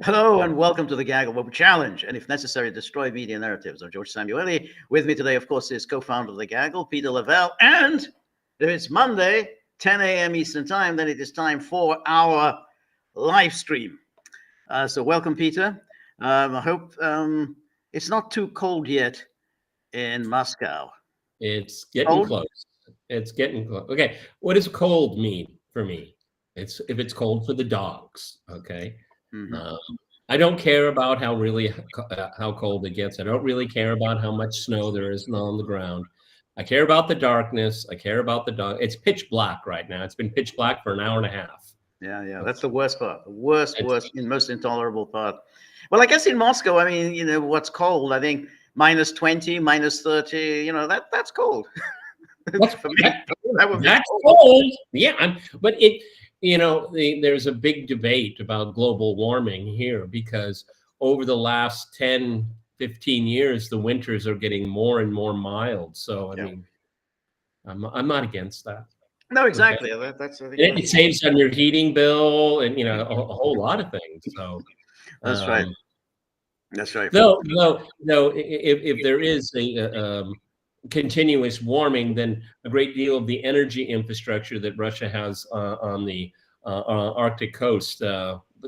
Hello and welcome to the Gaggle Web Challenge, and if necessary, destroy media narratives. I'm George Samueli. With me today, of course, is co-founder of the Gaggle, Peter Lavelle, and if it's Monday, 10 a.m. Eastern Time, then it is time for our live stream. So welcome, Peter. I hope it's not too cold yet in Moscow. It's getting Cold? close. It's getting close. Okay, what does cold mean for me? It's if it's cold for the dogs. Okay, Mhm. I don't care about how cold it gets. I don't really care about how much snow there is on the ground. I care about the darkness. I care about the dog. It's pitch black right now. It's been pitch black for an hour and a half. Yeah, Okay. that's the worst part. The worst, It's and most intolerable part. Well, I guess in Moscow, I mean, what's cold? I think minus 20, minus 30, that's cold. that's, For me, that would be that's cold. cold. Yeah, but there's a big debate about global warming here because over the last 10, 15 years, the winters are getting more and more mild. So, I Yeah. mean, I'm not against that. No, Okay. exactly. That's I think It saves on your heating bill and, a whole lot of things. So, that's right. um, That's right. though, if there is a continuous warming, then a great deal of the energy infrastructure that Russia has on the Arctic coast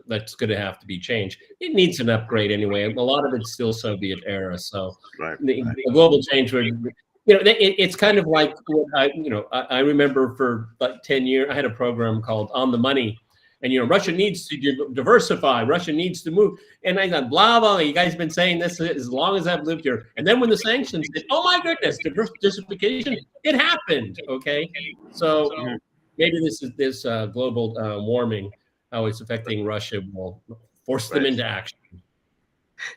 that's going to have to be changed. It needs an upgrade anyway. A lot of it's still Soviet era, so Right. the global change would. It's kind of like what I remember for like 10 years. I had a program called On the Money, and Russia needs to diversify. Russia needs to move. And I thought, blah, blah, you guys have been saying this as long as I've lived here. And then when the sanctions hit, oh my goodness, diversification, it happened. Okay. So Mhm. maybe this global warming, how it's affecting Russia, will force them Right. into action.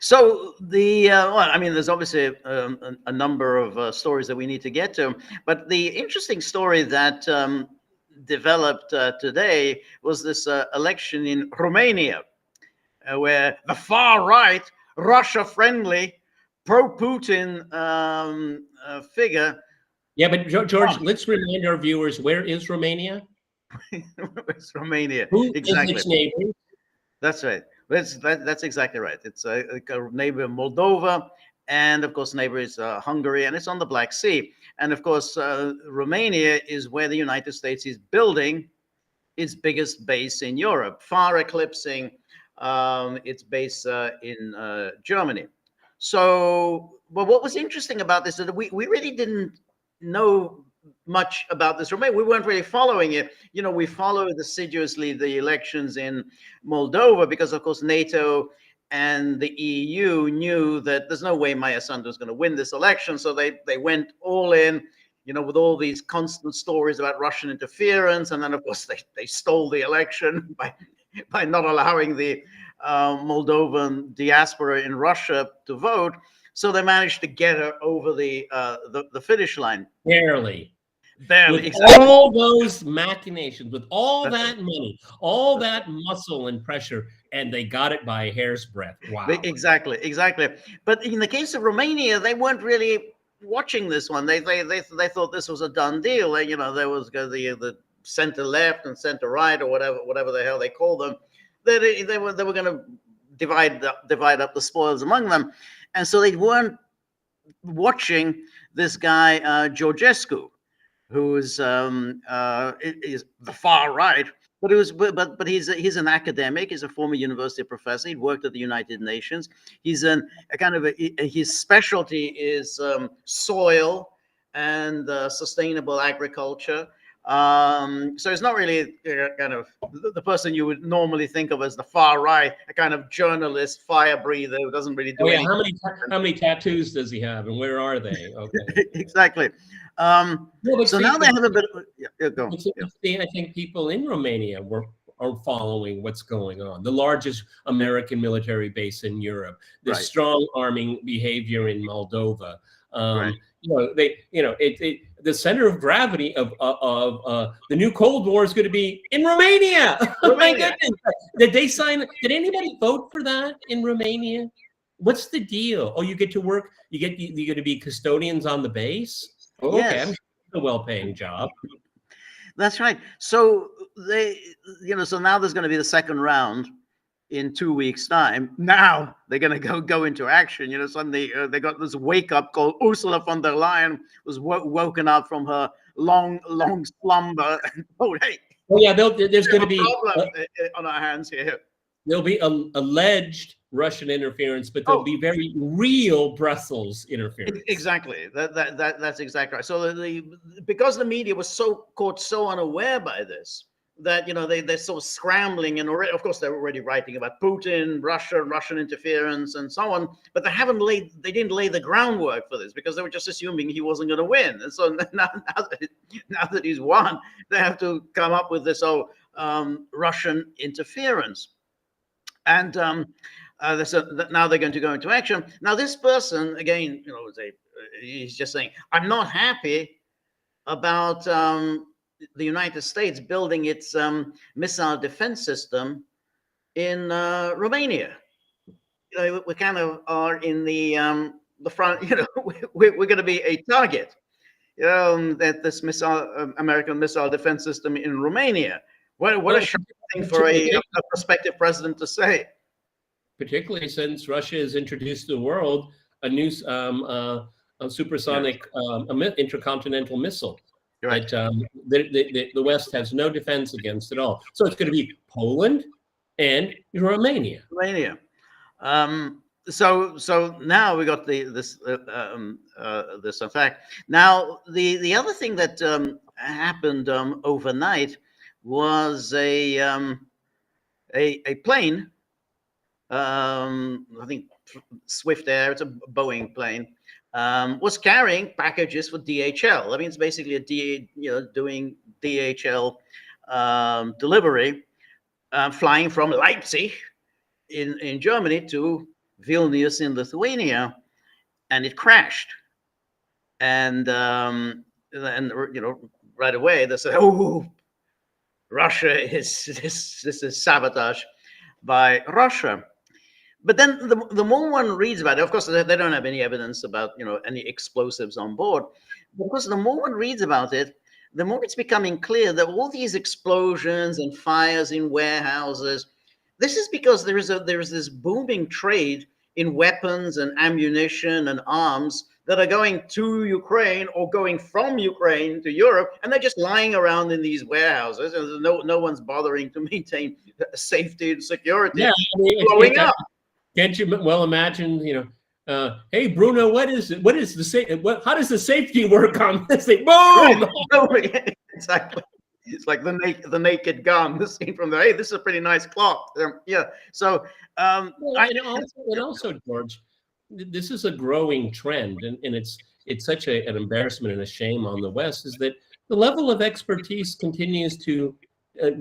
So well, I mean, there's obviously a number of stories that we need to get to, but the interesting story that developed today was this election in Romania, where the far right, Russia-friendly, pro-Putin figure. Yeah, but George, let's remind our viewers, where is Romania? It's Romania, Who is exactly. its neighbor? That's right. That's exactly right. It's a neighbor Moldova, and of course, neighbor is Hungary, and it's on the Black Sea. And of course, Romania is where the United States is building its biggest base in Europe, far eclipsing its base in Germany. So, but what was interesting about this is that we really didn't know much about this. We weren't really following it. We followed assiduously the elections in Moldova because, of course, NATO and the EU knew that there's no way Maya Sandu is going to win this election. So they went all in, with all these constant stories about Russian interference. And then, of course, they stole the election by not allowing the Moldovan diaspora in Russia to vote. So they managed to get her over the finish line. Barely. Barely. With Exactly. all those machinations, with all that money, all that muscle and pressure, and they got it by a hair's breadth. Wow. Exactly. But in the case of Romania, they weren't really watching this one. They thought this was a done deal. There was the center left and center right, or whatever the hell they call them. They were going to divide up the spoils among them, and so they weren't watching this guy Georgescu, who is the far right, but he's an academic. He's a former university professor. He worked at the United Nations. He's a kind of his specialty is soil and sustainable agriculture. So it's not really kind of the person you would normally think of as the far right, a kind of journalist, fire breather who doesn't really do anything. How many tattoos does he have, and where are they? Okay. Exactly. So now they have a bit of go. I think people in Romania are following what's going on. The largest American military base in Europe, the Right. strong arming behavior in Moldova. Right. The center of gravity of the new Cold War is going to be in Romania. Oh my goodness! Did they sign? Did anybody vote for that in Romania? What's the deal? Oh, you get to work. You get to be custodians on the base. Oh, okay, Yes. I'm sure it's a well-paying job. That's right. So so now there's going to be the second round, in 2 weeks' time. Now they're going to go into action. You know, suddenly they got this wake up call. Ursula von der Leyen was woken up from her long slumber. Oh, hey, Oh yeah, there's going to be problem on our hands here. There'll be alleged Russian interference, but there'll be very real Brussels interference. Exactly. That's exactly right. So because the media was caught so unaware by this, that, you know, they're sort of scrambling, and already, of course, they're already writing about Putin, Russia, Russian interference, and so on. But they didn't lay the groundwork for this, because they were just assuming he wasn't going to win. And so now that he's won, they have to come up with this Russian interference. And now they're going to go into action. Now this person, again, you know, he's just saying, I'm not happy about the United States building its missile defense system in Romania. You know, we kind of are in the front. You know, we're going to be a target. That this American missile defense system in Romania. What a shocking thing for a prospective president to say. Particularly since Russia has introduced to the world a new supersonic intercontinental missile. Right. That the West has no defense against at all. So it's going to be Poland and Romania. So now we got this effect. Now the other thing that happened overnight was a plane. I think Swift Air. It's a Boeing plane. Was carrying packages for DHL. I mean, it's basically doing DHL delivery, flying from Leipzig in Germany to Vilnius in Lithuania, and it crashed. And you know, right away they said, "Oh, Russia this is sabotage by Russia." But then the more one reads about it, of course, they don't have any evidence about, you know, any explosives on board. But of course, the more one reads about it, the more it's becoming clear that all these explosions and fires in warehouses, this is because there is this booming trade in weapons and ammunition and arms that are going to Ukraine or going from Ukraine to Europe, and they're just lying around in these warehouses, and no one's bothering to maintain safety and security. Yeah, blowing up. Can't you well imagine, you know, hey Bruno, how does the safety work on this thing? Boom! Right. Exactly. It's like the naked gun, the scene from there. Hey, this is a pretty nice clock. Yeah. So and also, George, this is a growing trend, and it's such an embarrassment and a shame on the West, is that the level of expertise continues to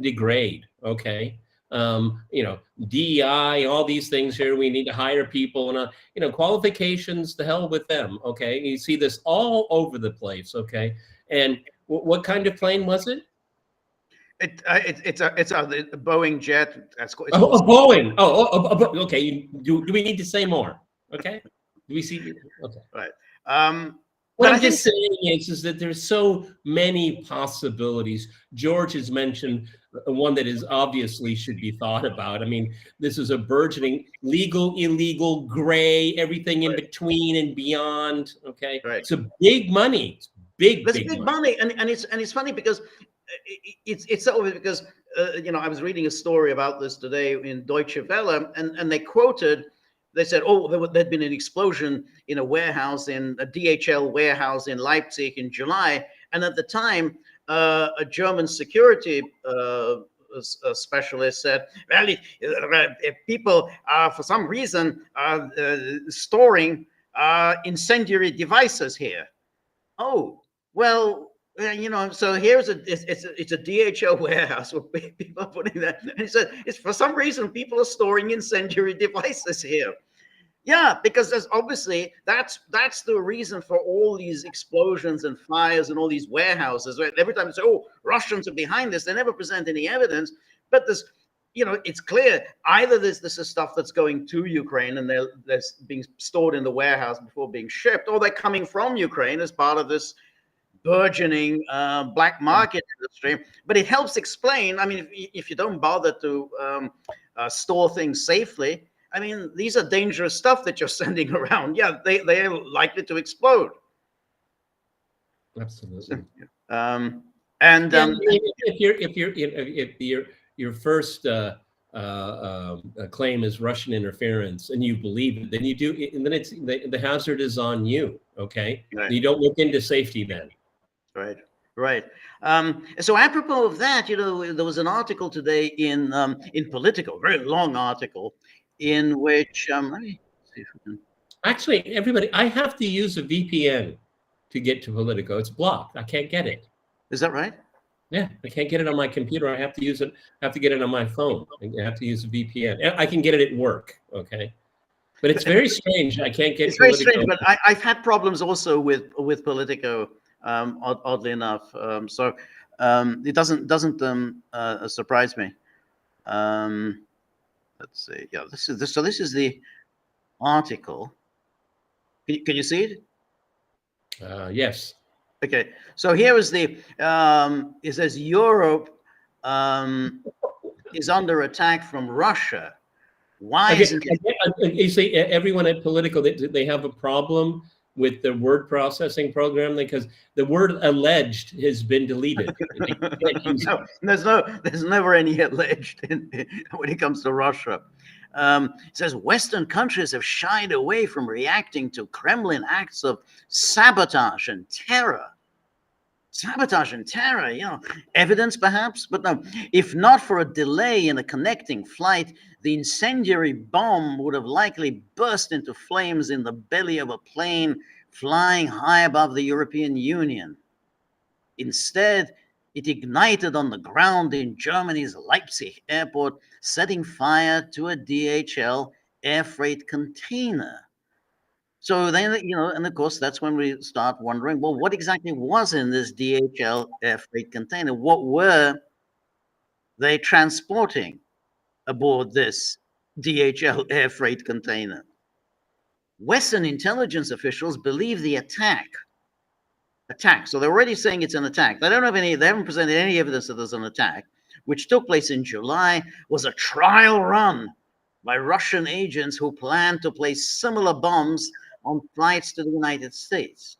degrade. Okay. You know, DEI, all these things here. We need to hire people, and you know, qualifications. The hell with them. Okay, you see this all over the place. Okay, and what kind of plane was it? It's a Boeing jet. It's a Boeing. Okay. Do we need to say more? Okay. Do we see? Okay. Right. What I'm just saying is that there's so many possibilities. George has mentioned one that is obviously should be thought about. I mean, this is a burgeoning legal, illegal, gray, everything in between and beyond. Okay, right. It's a big money. It's big money, and it's funny because it's so because you know, I was reading a story about this today in Deutsche Welle, and they quoted. They said, oh, there'd been an explosion in a warehouse, in a DHL warehouse in Leipzig in July. And at the time, a German security specialist said, well, if people are, for some reason, storing incendiary devices here. Oh, well, you know, so here's it's a DHL warehouse where people are putting that. And he said, it's for some reason people are storing incendiary devices here. Yeah, because there's obviously that's the reason for all these explosions and fires and all these warehouses. Right? Every time they say, "Oh, Russians are behind this," they never present any evidence. But there's, you know, it's clear either this is stuff that's going to Ukraine and they're being stored in the warehouse before being shipped, or they're coming from Ukraine as part of this burgeoning black market industry. But it helps explain. I mean, if you don't bother to store things safely, I mean, these are dangerous stuff that you're sending around. Yeah, they are likely to explode. Absolutely. And Yeah, if your first claim is Russian interference and you believe it, then you do, and then it's the hazard is on you. Okay, right. You don't look into safety then. Right, right. So apropos of that, you know, there was an article today in Politico, very long article, in which let me see if we can. Actually, everybody, I have to use a VPN to get to Politico. It's blocked. I can't get it. Is that right? Yeah, I can't get it on my computer. I have to use it. I have to get it on my phone. I have to use a VPN. I can get it at work. Okay, but it's very strange. I can't get. It's very strange, but I've had problems also with Politico. Oddly enough, so it doesn't surprise me. Let's see. Yeah, this is the article. Can you see it? Yes. Okay, so here is the, it says Europe is under attack from Russia. Why isn't it? You see, everyone at Politico, they have a problem with the word processing program because the word alleged has been deleted. No, there's never any alleged when it comes to Russia. It says Western countries have shied away from reacting to Kremlin acts of sabotage and terror. Sabotage and terror, you know, evidence perhaps, but no. If not for a delay in a connecting flight, the incendiary bomb would have likely burst into flames in the belly of a plane flying high above the European Union. Instead, it ignited on the ground in Germany's Leipzig airport, setting fire to a DHL air freight container. So then, you know, and of course, that's when we start wondering, well, what exactly was in this DHL air freight container? What were they transporting aboard this DHL air freight container? Western intelligence officials believe the attack. So they're already saying it's an attack. They haven't presented any evidence that there's an attack, which took place in July, was a trial run by Russian agents who planned to place similar bombs on flights to the United States.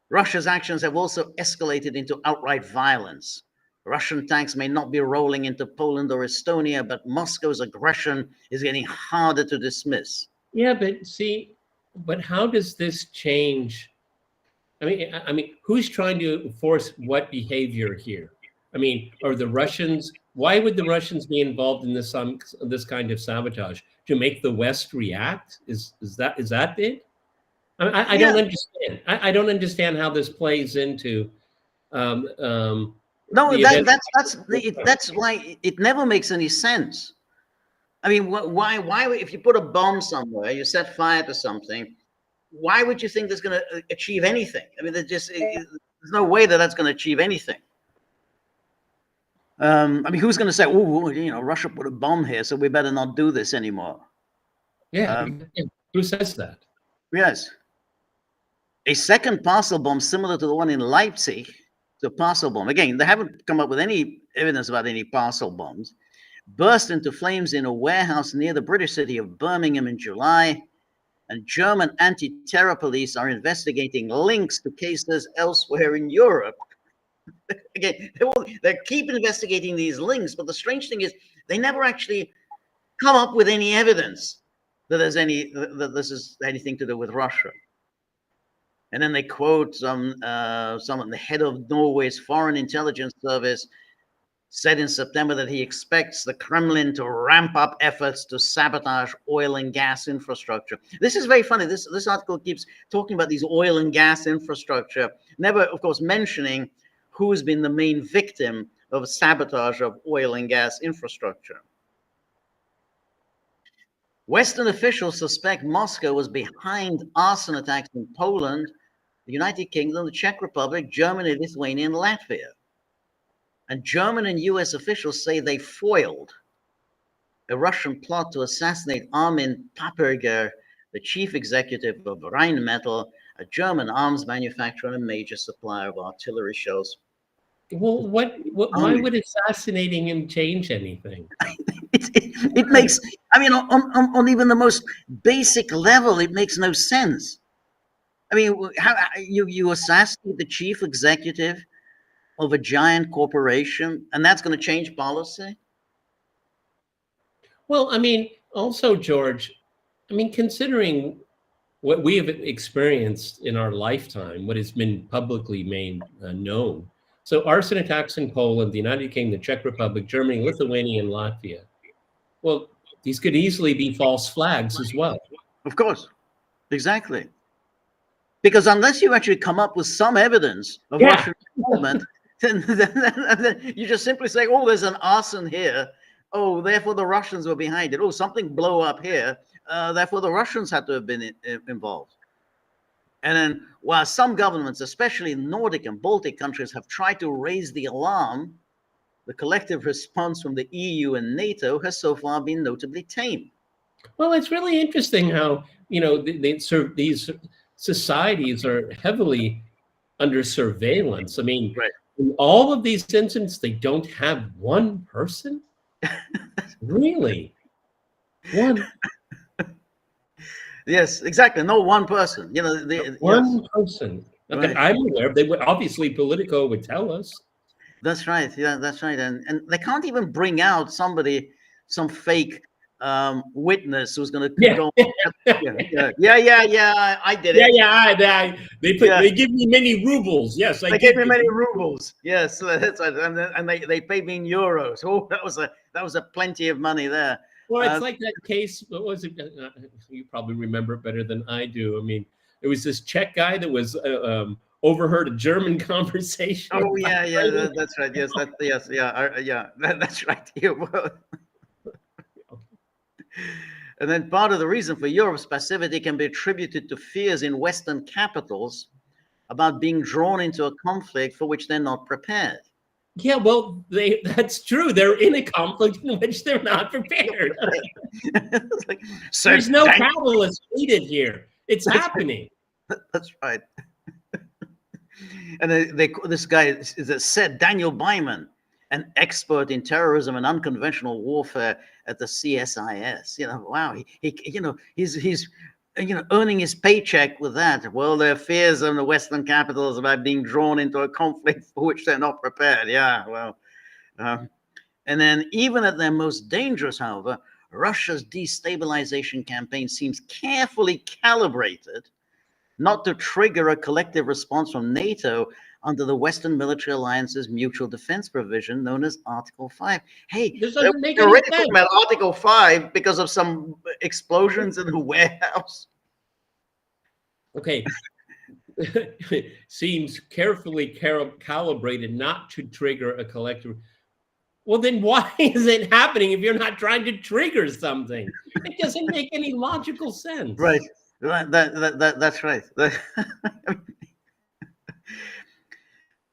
Russia's actions have also escalated into outright violence. Russian tanks may not be rolling into Poland or Estonia, but Moscow's aggression is getting harder to dismiss. Yeah, but how does this change? I mean, who's trying to force what behavior here? I mean, are the Russians? Why would the Russians be involved in this kind of sabotage? To make the West react? Is that it? I don't understand. I don't understand how this plays into. No, that's why it never makes any sense. I mean, why if you put a bomb somewhere, you set fire to something, why would you think that's going to achieve anything? I mean, there's no way that's going to achieve anything. I mean, who's going to say, oh, you know, Russia put a bomb here, so we better not do this anymore? Yeah, who says that? Yes. A second parcel bomb similar to the one in Leipzig, the parcel bomb, again, they haven't come up with any evidence about any parcel bombs, burst into flames in a warehouse near the British city of Birmingham in July, and German anti-terror police are investigating links to cases elsewhere in Europe. Again, they keep investigating these links, but the strange thing is they never actually come up with any evidence that this is anything to do with Russia. And then they quote the head of Norway's foreign intelligence service said in September that he expects the Kremlin to ramp up efforts to sabotage oil and gas infrastructure. This is very funny. This article keeps talking about these oil and gas infrastructure, never, of course, mentioning who's been the main victim of sabotage of oil and gas infrastructure. Western officials suspect Moscow was behind arson attacks in Poland, the United Kingdom, the Czech Republic, Germany, Lithuania, and Latvia. And German and US officials say they foiled a Russian plot to assassinate Armin Paperger, the chief executive of Rheinmetall, a German arms manufacturer and a major supplier of artillery shells. Well, why would assassinating him change anything? It makes, I mean, on even the most basic level, it makes no sense. I mean, how you assassinate the chief executive of a giant corporation, and that's going to change policy? Well, I mean, also, George, I mean, considering what we have experienced in our lifetime, what has been publicly made known. So arson attacks in Poland, the United Kingdom, the Czech Republic, Germany, Lithuania, and Latvia. Well, these could easily be false flags as well. Of course. Exactly. Because unless you actually come up with some evidence of Russian involvement, then you just simply say, oh, there's an arson here. Oh, therefore the Russians were behind it. Oh, something blew up here. Therefore the Russians had to have been involved. And then while some governments, especially Nordic and Baltic countries, have tried to raise the alarm, the collective response from the EU and NATO has so far been notably tame. Well, it's really interesting how, you know, these societies are heavily under surveillance. I mean, right. In all of these incidents, they don't have one person? Really? One? Yes, exactly. No one person. You know, one person. Right. I'm aware. They would obviously Politico would tell us. That's right. Yeah, that's right. And they can't even bring out somebody, some fake witness who's going to go. Yeah. I did it. Yeah. They give me many rubles. Yes, they gave me many rubles. Yes, that's right. And they paid me in euros. Oh, that was a plenty of money there. Well, it's like that case. What was it? You probably remember it better than I do. I mean, there was this Czech guy that was overheard a German conversation. Oh yeah, that's right. Yes, that's right. And then part of the reason for Europe's passivity can be attributed to fears in Western capitals about being drawn into a conflict for which they're not prepared. Yeah, well, that's true. They're in a conflict in which they're not prepared. Like, there's no catalyst needed here. It's happening. That's right. And this guy is said Daniel Byman, an expert in terrorism and unconventional warfare at the CSIS. You know, wow, he's earning his paycheck with that. Well, there are fears in the Western capitals about being drawn into a conflict for which they're not prepared. Yeah, well, and then even at their most dangerous, however, Russia's destabilization campaign seems carefully calibrated not to trigger a collective response from NATO under the Western Military Alliance's mutual defense provision known as Article 5. Hey, they're already talking about Article 5 because of some explosions in the warehouse. Okay. Seems carefully calibrated not to trigger a collective. Well, then why is it happening if you're not trying to trigger something? It doesn't make any logical sense. Right. That's right.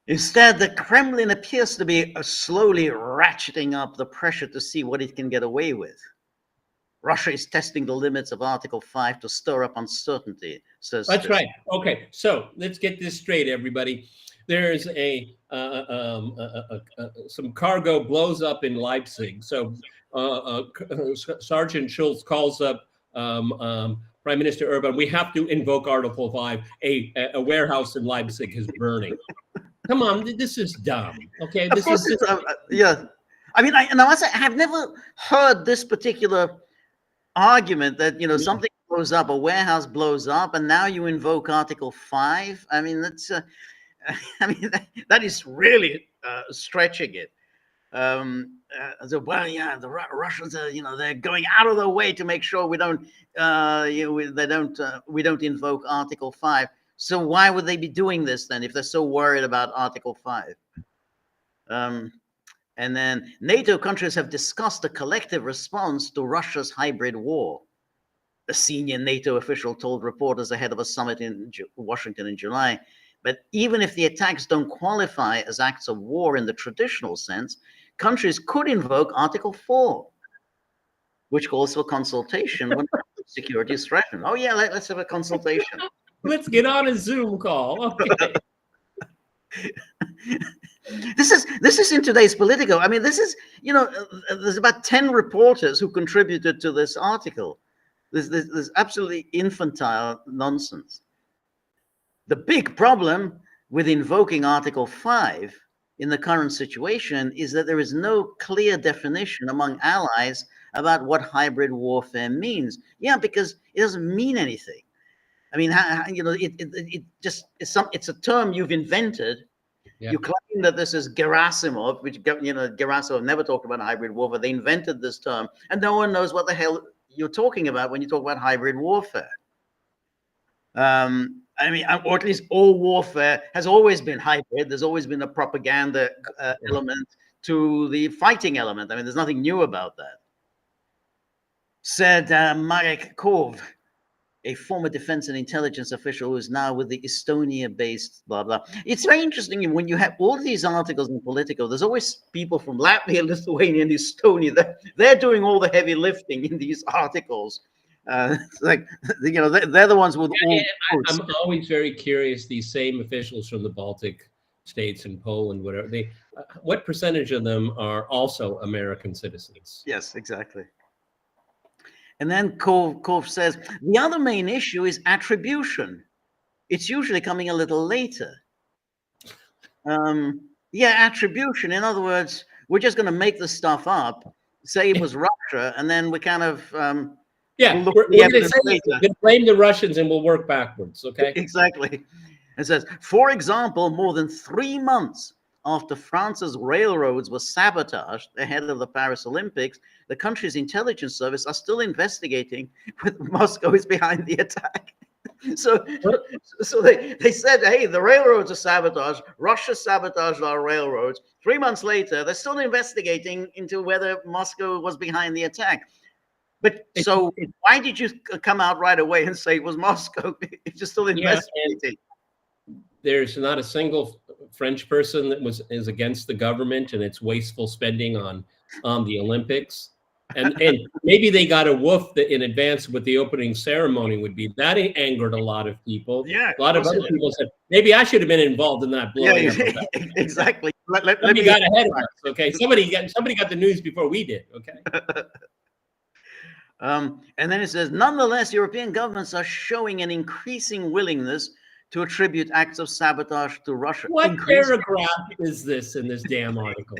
Instead, the Kremlin appears to be slowly ratcheting up the pressure to see what it can get away with. Russia is testing the limits of Article 5 to stir up uncertainty. That's right. Okay, so let's get this straight, everybody. There's some cargo blows up in Leipzig. So Sergeant Schultz calls up Prime Minister Urban. We have to invoke Article 5. A warehouse in Leipzig is burning. Come on, this is dumb. Okay, this is yeah. I mean, I have never heard this particular argument that something blows up, a warehouse blows up, and now you invoke Article 5. I mean, that's that is really stretching it. So, well, yeah, the Russians are they're going out of their way to make sure we don't we don't invoke Article 5. So why would they be doing this then if they're so worried about Article 5? And then NATO countries have discussed a collective response to Russia's hybrid war. A senior NATO official told reporters ahead of a summit in Washington in July. But even if the attacks don't qualify as acts of war in the traditional sense, countries could invoke Article 4, which calls for consultation when security is threatened. Oh, yeah, let's have a consultation. Let's get on a Zoom call. Okay. This is in today's Politico. I mean, this is, there's about 10 reporters who contributed to this article. This absolutely infantile nonsense. The big problem with invoking Article 5 in the current situation is that there is no clear definition among allies about what hybrid warfare means. Yeah, because it doesn't mean anything. I mean, it's a term you've invented. Yeah. You claim that this is Gerasimov, which, Gerasimov never talked about hybrid warfare. They invented this term, and no one knows what the hell you're talking about when you talk about hybrid warfare. I mean, or at least all warfare has always been hybrid. There's always been a propaganda element to the fighting element. I mean, there's nothing new about that. Said Marek Kov, a former defense and intelligence official who is now with the Estonia-based blah, blah. It's very interesting when you have all these articles in Politico, there's always people from Latvia, Lithuania, and Estonia. They're doing all the heavy lifting in these articles. It's like, they're the ones with all. I'm always very curious, these same officials from the Baltic states and Poland, whatever, what percentage of them are also American citizens? Yes, exactly. And then Kov says, the other main issue is attribution. It's usually coming a little later. Yeah, attribution. In other words, we're just going to make the stuff up, say it was Russia, and then we kind of... we're going to blame the Russians and we'll work backwards, okay? Exactly. It says, for example, more than 3 months after France's railroads were sabotaged ahead of the Paris Olympics, the country's intelligence service are still investigating whether Moscow is behind the attack. So they said, hey, the railroads are sabotaged. Russia sabotaged our railroads. 3 months later, they're still investigating into whether Moscow was behind the attack. But so why did you come out right away and say it was Moscow if you're still investigating? There's not a single French person that is against the government and its wasteful spending on the Olympics. And maybe they got a woof in advance what the opening ceremony would be. That angered a lot of people. Yeah, a lot of other people said, maybe I should have been involved in that blowing up. Exactly. Let me got ahead of us, okay? Somebody got the news before we did, okay? And then it says, nonetheless, European governments are showing an increasing willingness to attribute acts of sabotage to Russia. What paragraph is this in this damn article?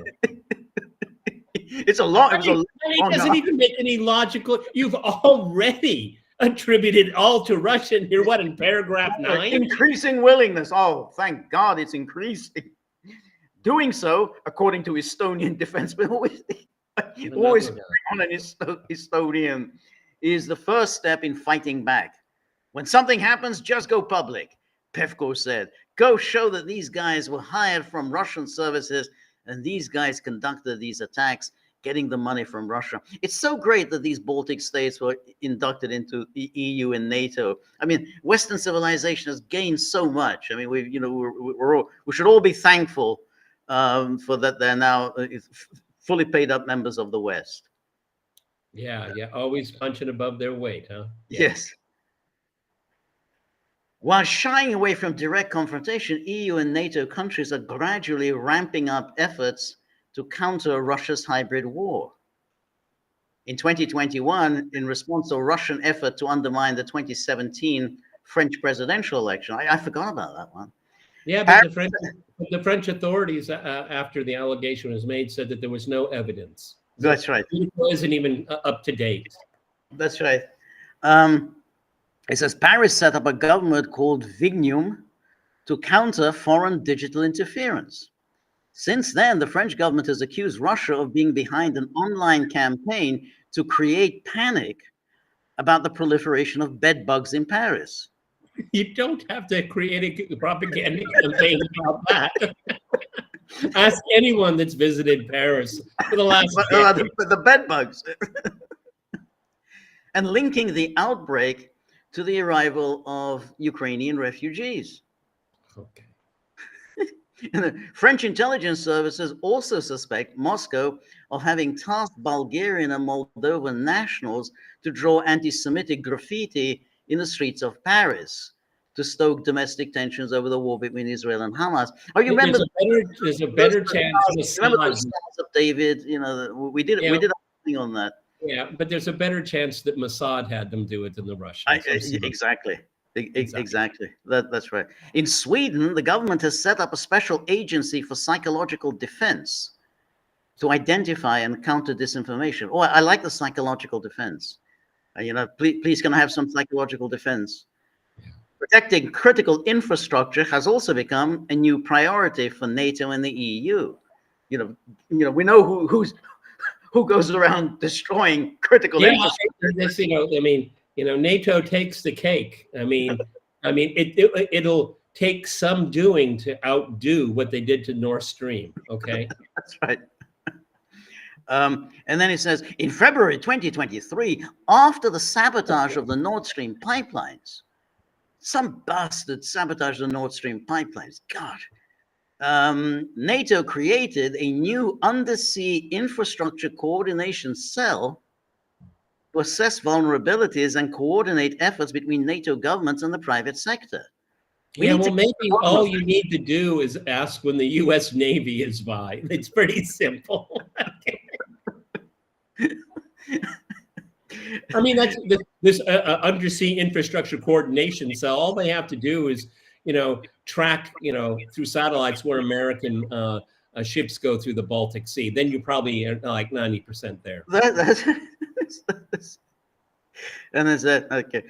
It's a lot. It doesn't even make any logical. You've already attributed all to Russia. You're what, in paragraph 9? Increasing willingness. Oh, thank God it's increasing. Doing so, according to Estonian defense minister, always on an Estonian, is the first step in fighting back. When something happens, just go public. Pevko said, go show that these guys were hired from Russian services and these guys conducted these attacks, getting the money from Russia. It's so great that these Baltic states were inducted into the EU and NATO. I mean, Western civilization has gained so much. I mean, we should all be thankful for that they're now fully paid up members of the West. Yeah, always punching above their weight, huh? Yes. While shying away from direct confrontation, EU and NATO countries are gradually ramping up efforts to counter Russia's hybrid war. In 2021, in response to a Russian effort to undermine the 2017 French presidential election, I forgot about that one. Yeah, but the French authorities, after the allegation was made, said that there was no evidence. That's right. It wasn't even up to date. That's right. It says Paris set up a government called Vignum to counter foreign digital interference. Since then, the French government has accused Russia of being behind an online campaign to create panic about the proliferation of bed bugs in Paris. You don't have to create a propaganda campaign about that. Ask anyone that's visited Paris for the last the bed bugs. And linking the outbreak to the arrival of Ukrainian refugees. Okay. And the French intelligence services also suspect Moscow of having tasked Bulgarian and Moldovan nationals to draw anti-Semitic graffiti in the streets of Paris to stoke domestic tensions over the war between Israel and Hamas. Oh, you remember? There's a better chance. Remember the Stars of David? You know, we did yeah, a thing on that. Yeah, but there's a better chance that Mossad had them do it than the Russians. Exactly. Exactly. That's right. In Sweden, the government has set up a special agency for psychological defense to identify and counter disinformation. Oh, I like the psychological defense. You know, please can I have some psychological defense? Yeah. Protecting critical infrastructure has also become a new priority for NATO and the EU. You know, we know who goes around destroying critical infrastructure. This, NATO takes the cake. It'll take some doing to outdo what they did to Nord Stream. Okay, that's right. And then it says, in February 2023, after the sabotage of the Nord Stream pipelines, some bastard sabotaged the Nord Stream pipelines. God. NATO created a new undersea infrastructure coordination cell to assess vulnerabilities and coordinate efforts between NATO governments and the private sector. Maybe all you need to do is ask when the U.S. Navy is by. It's pretty simple. I mean, that's this undersea infrastructure coordination cell. All they have to do is, track, through satellites where American ships go through the Baltic Sea. Then you probably are like 90% there. And is that okay?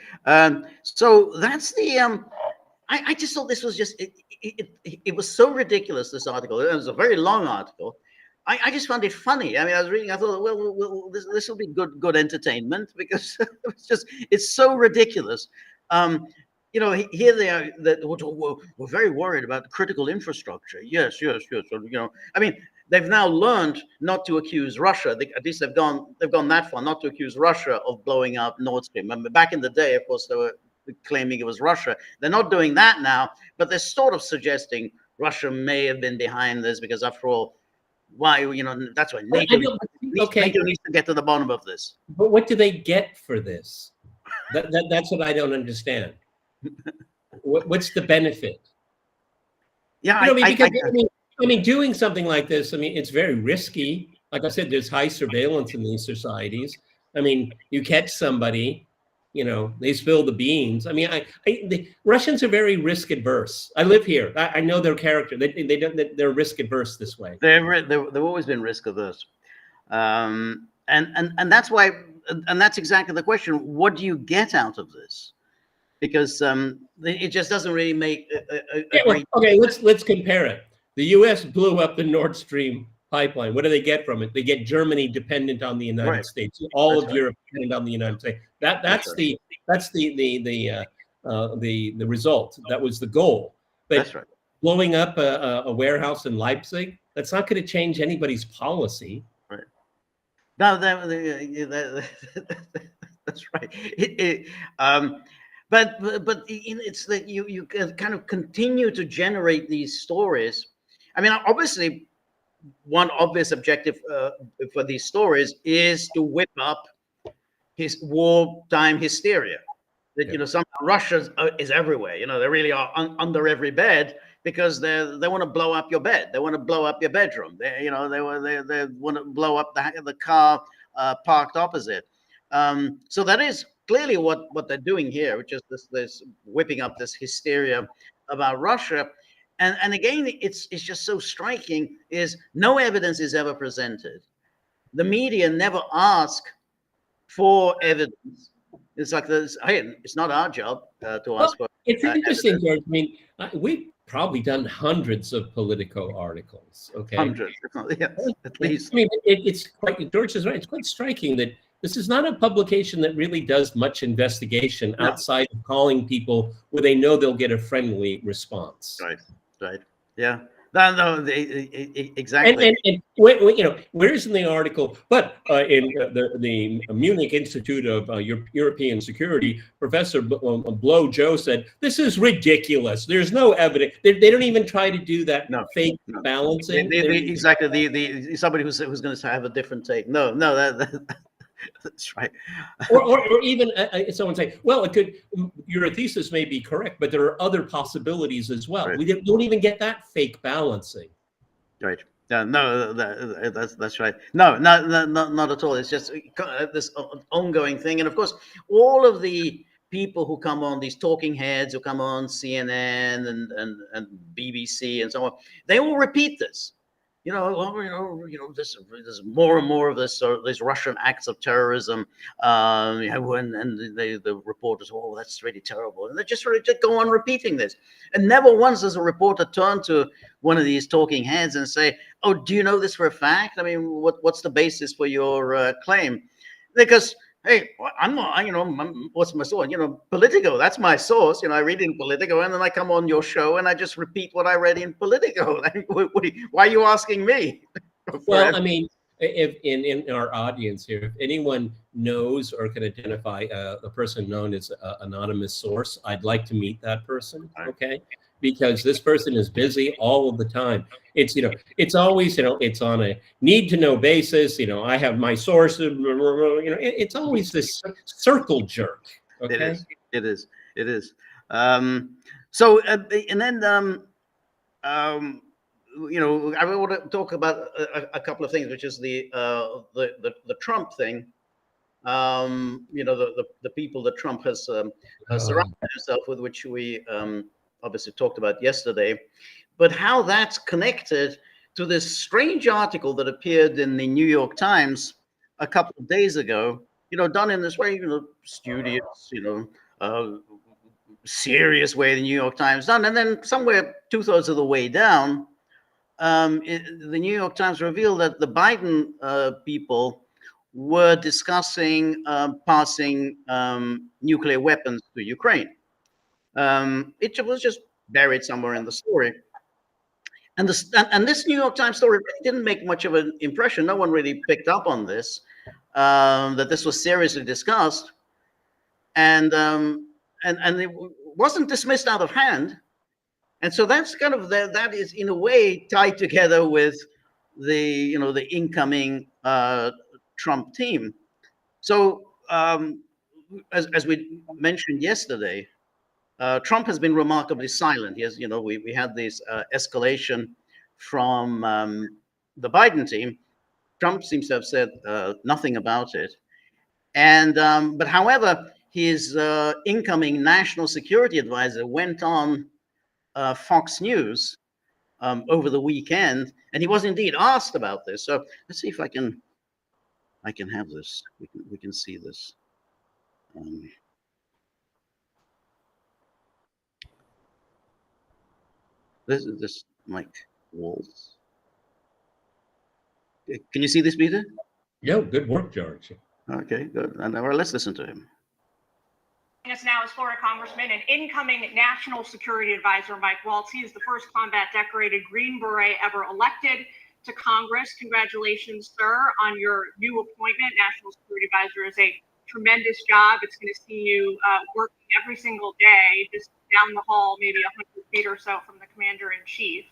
So that's the. I just thought this was just it was so ridiculous. This article. It was a very long article. I just found it funny. I mean, I was reading. I thought, well, this will be good entertainment because it's so ridiculous. Here they are. We're very worried about critical infrastructure. Yes. So, I mean, they've now learned not to accuse Russia. At least they've gone that far, not to accuse Russia of blowing up Nord Stream. I mean, back in the day, of course, they were claiming it was Russia. They're not doing that now, but they're sort of suggesting Russia may have been behind this because, after all, why, that's why NATO needs to get to the bottom of this. But what do they get for this? That's what I don't understand. What's the benefit? Yeah, doing something like this, it's very risky. Like I said, there's high surveillance in these societies. I mean, you catch somebody, they spill the beans. The Russians are very risk adverse. I live here. I know their character. They're risk adverse this way. They've always been risk adverse, and that's why. And that's exactly the question. What do you get out of this? Because it just doesn't really make. Okay, let's compare it. The U.S. blew up the Nord Stream pipeline. What do they get from it? They get Germany dependent on the United States. All of Europe dependent on the United States. That's the result. That was the goal. But blowing up a warehouse in Leipzig, that's not going to change anybody's policy. Right. No, that's right. But it's that you kind of continue to generate these stories. I mean, obviously, one obvious objective for these stories is to whip up his wartime hysteria. That somehow Russia is everywhere. They really are under every bed because they want to blow up your bed. They want to blow up your bedroom. They want to blow up the car parked opposite. So that is clearly what they're doing here, which is this whipping up this hysteria about Russia. And again, it's just so striking is no evidence is ever presented. The media never ask for evidence. It's like this. Hey, it's not our job to ask for. It's interesting, George. We've probably done hundreds of Politico articles. Okay, hundreds, yes, at least. It's quite. George is right. It's quite striking that this is not a publication that really does much investigation outside of calling people where they know they'll get a friendly response. Right. Yeah. No, exactly. And where's in the article? But in the Munich Institute of European Security, Professor Blow Joe said, this is ridiculous. There's no evidence. They don't even try to do that fake balancing. Exactly. The somebody who's going to have a different take. No. That's right. or even someone say, well, it could, your thesis may be correct, but there are other possibilities as well. Right. We don't even get that fake balancing. Right. No, that's right. No, not at all. It's just this ongoing thing, and of course, all of the people who come on, these talking heads who come on CNN and BBC and so on, they all repeat this. There's more and more of this, these Russian acts of terrorism. And the reporters, oh, that's really terrible, and they just go on repeating this, and never once does a reporter turn to one of these talking heads and say, "Oh, do you know this for a fact? I mean, what's the basis for your claim?" Because hey, I'm not, what's my source? Politico, that's my source. I read in Politico, and then I come on your show and I just repeat what I read in Politico. Why are you asking me? Well, I mean, if in our audience here, if anyone knows or can identify a person known as anonymous source, I'd like to meet that person. Okay. Because this person is busy all of the time. It's always, it's on a need to know basis. I have my sources, it's always this circle jerk. Okay. It is. So, and then, I want to talk about a couple of things, which is the Trump thing. The people that Trump has surrounded himself with, which we obviously talked about yesterday, but how that's connected to this strange article that appeared in the New York Times a couple of days ago, done in this way, studious, serious way the New York Times done. And then somewhere 2/3 of the way down, the New York Times revealed that the Biden people were discussing passing nuclear weapons to Ukraine. It was just buried somewhere in the story. And this New York Times story really didn't make much of an impression. No one really picked up on this, that this was seriously discussed. And it wasn't dismissed out of hand. And so that's kind of that is in a way tied together with the incoming Trump team. So as we mentioned yesterday, Trump has been remarkably silent. Yes, we had this escalation from the Biden team. Trump seems to have said nothing about it. And but however, his incoming national security advisor went on Fox News over the weekend, and he was indeed asked about this. So let's see if I can have this. We can see this. This is this Mike Waltz. Can you see this, Peter? Yeah, good work, George. Okay, good. And let's listen to him. Us now is Florida Congressman and incoming National Security Advisor Mike Waltz. He is the first combat decorated Green Beret ever elected to Congress. Congratulations, sir, on your new appointment. National Security Advisor is a tremendous job. It's going to see you working every single day, just down the hall, maybe 100 feet or so from the Commander-in-Chief.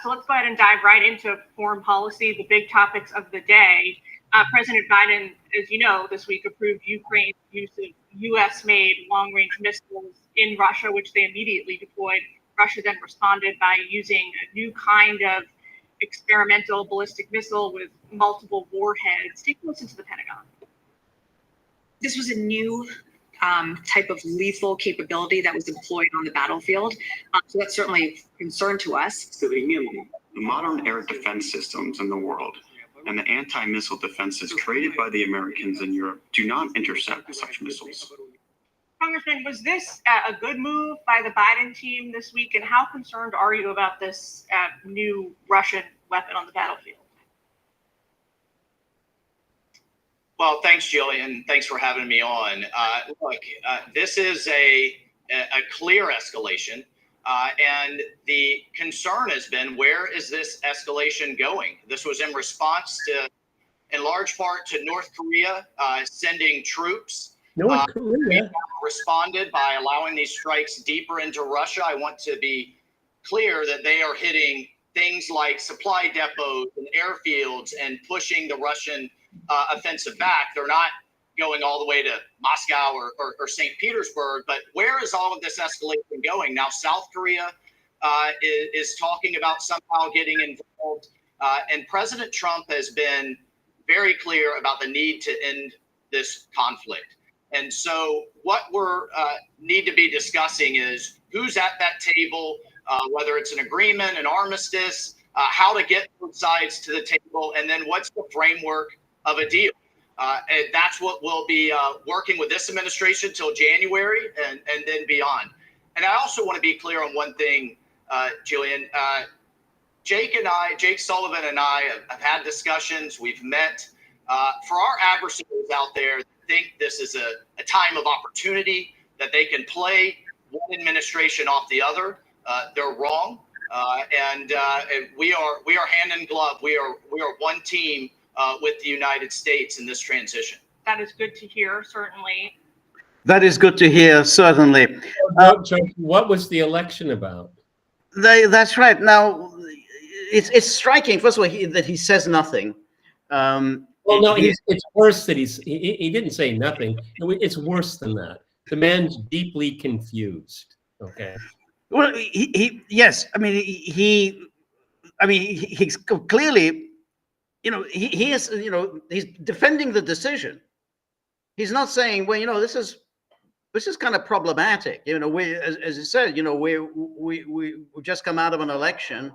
So let's go ahead and dive right into foreign policy, the big topics of the day. President Biden, as you know, this week approved Ukraine's use of U.S.-made long-range missiles in Russia, which they immediately deployed. Russia then responded by using a new kind of experimental ballistic missile with multiple warheads. Take a listen to the Pentagon. This was a new type of lethal capability that was deployed on the battlefield. So that's certainly a concern to us. The modern air defense systems in the world and the anti-missile defenses created by the Americans in Europe do not intercept such missiles. Congressman, was this a good move by the Biden team this week, and how concerned are you about this new Russian weapon on the battlefield? Well, thanks, Jillian. Thanks for having me on. This is a clear escalation. And the concern has been, where is this escalation going? This was in response to, in large part, to North Korea sending troops. North Korea responded by allowing these strikes deeper into Russia. I want to be clear that they are hitting things like supply depots and airfields and pushing the Russian offensive back. They're not going all the way to Moscow or St. Petersburg. But where is all of this escalation going? Now, South Korea is talking about somehow getting involved. And President Trump has been very clear about the need to end this conflict. And so what we're need to be discussing is who's at that table, whether it's an agreement, an armistice, how to get both sides to the table, and then what's the framework of a deal. And that's what we'll be working with this administration till January and then beyond. And I also want to be clear on one thing, Jillian. Jake Sullivan and I have had discussions. We've met. For our adversaries out there that think this is a time of opportunity, that they can play one administration off the other, they're wrong. And we are hand in glove. We are one team with the United States in this transition. That is good to hear, certainly. That is good to hear, certainly. What was the election about? That's right. Now, it's striking, first of all, that he says nothing. Well, no, it's worse that he didn't say nothing. It's worse than that. The man's deeply confused. Okay. Well, yes. I mean, he's clearly, he is, he's defending the decision. He's not saying, well, this is kind of problematic. We, as you said, we've just come out of an election.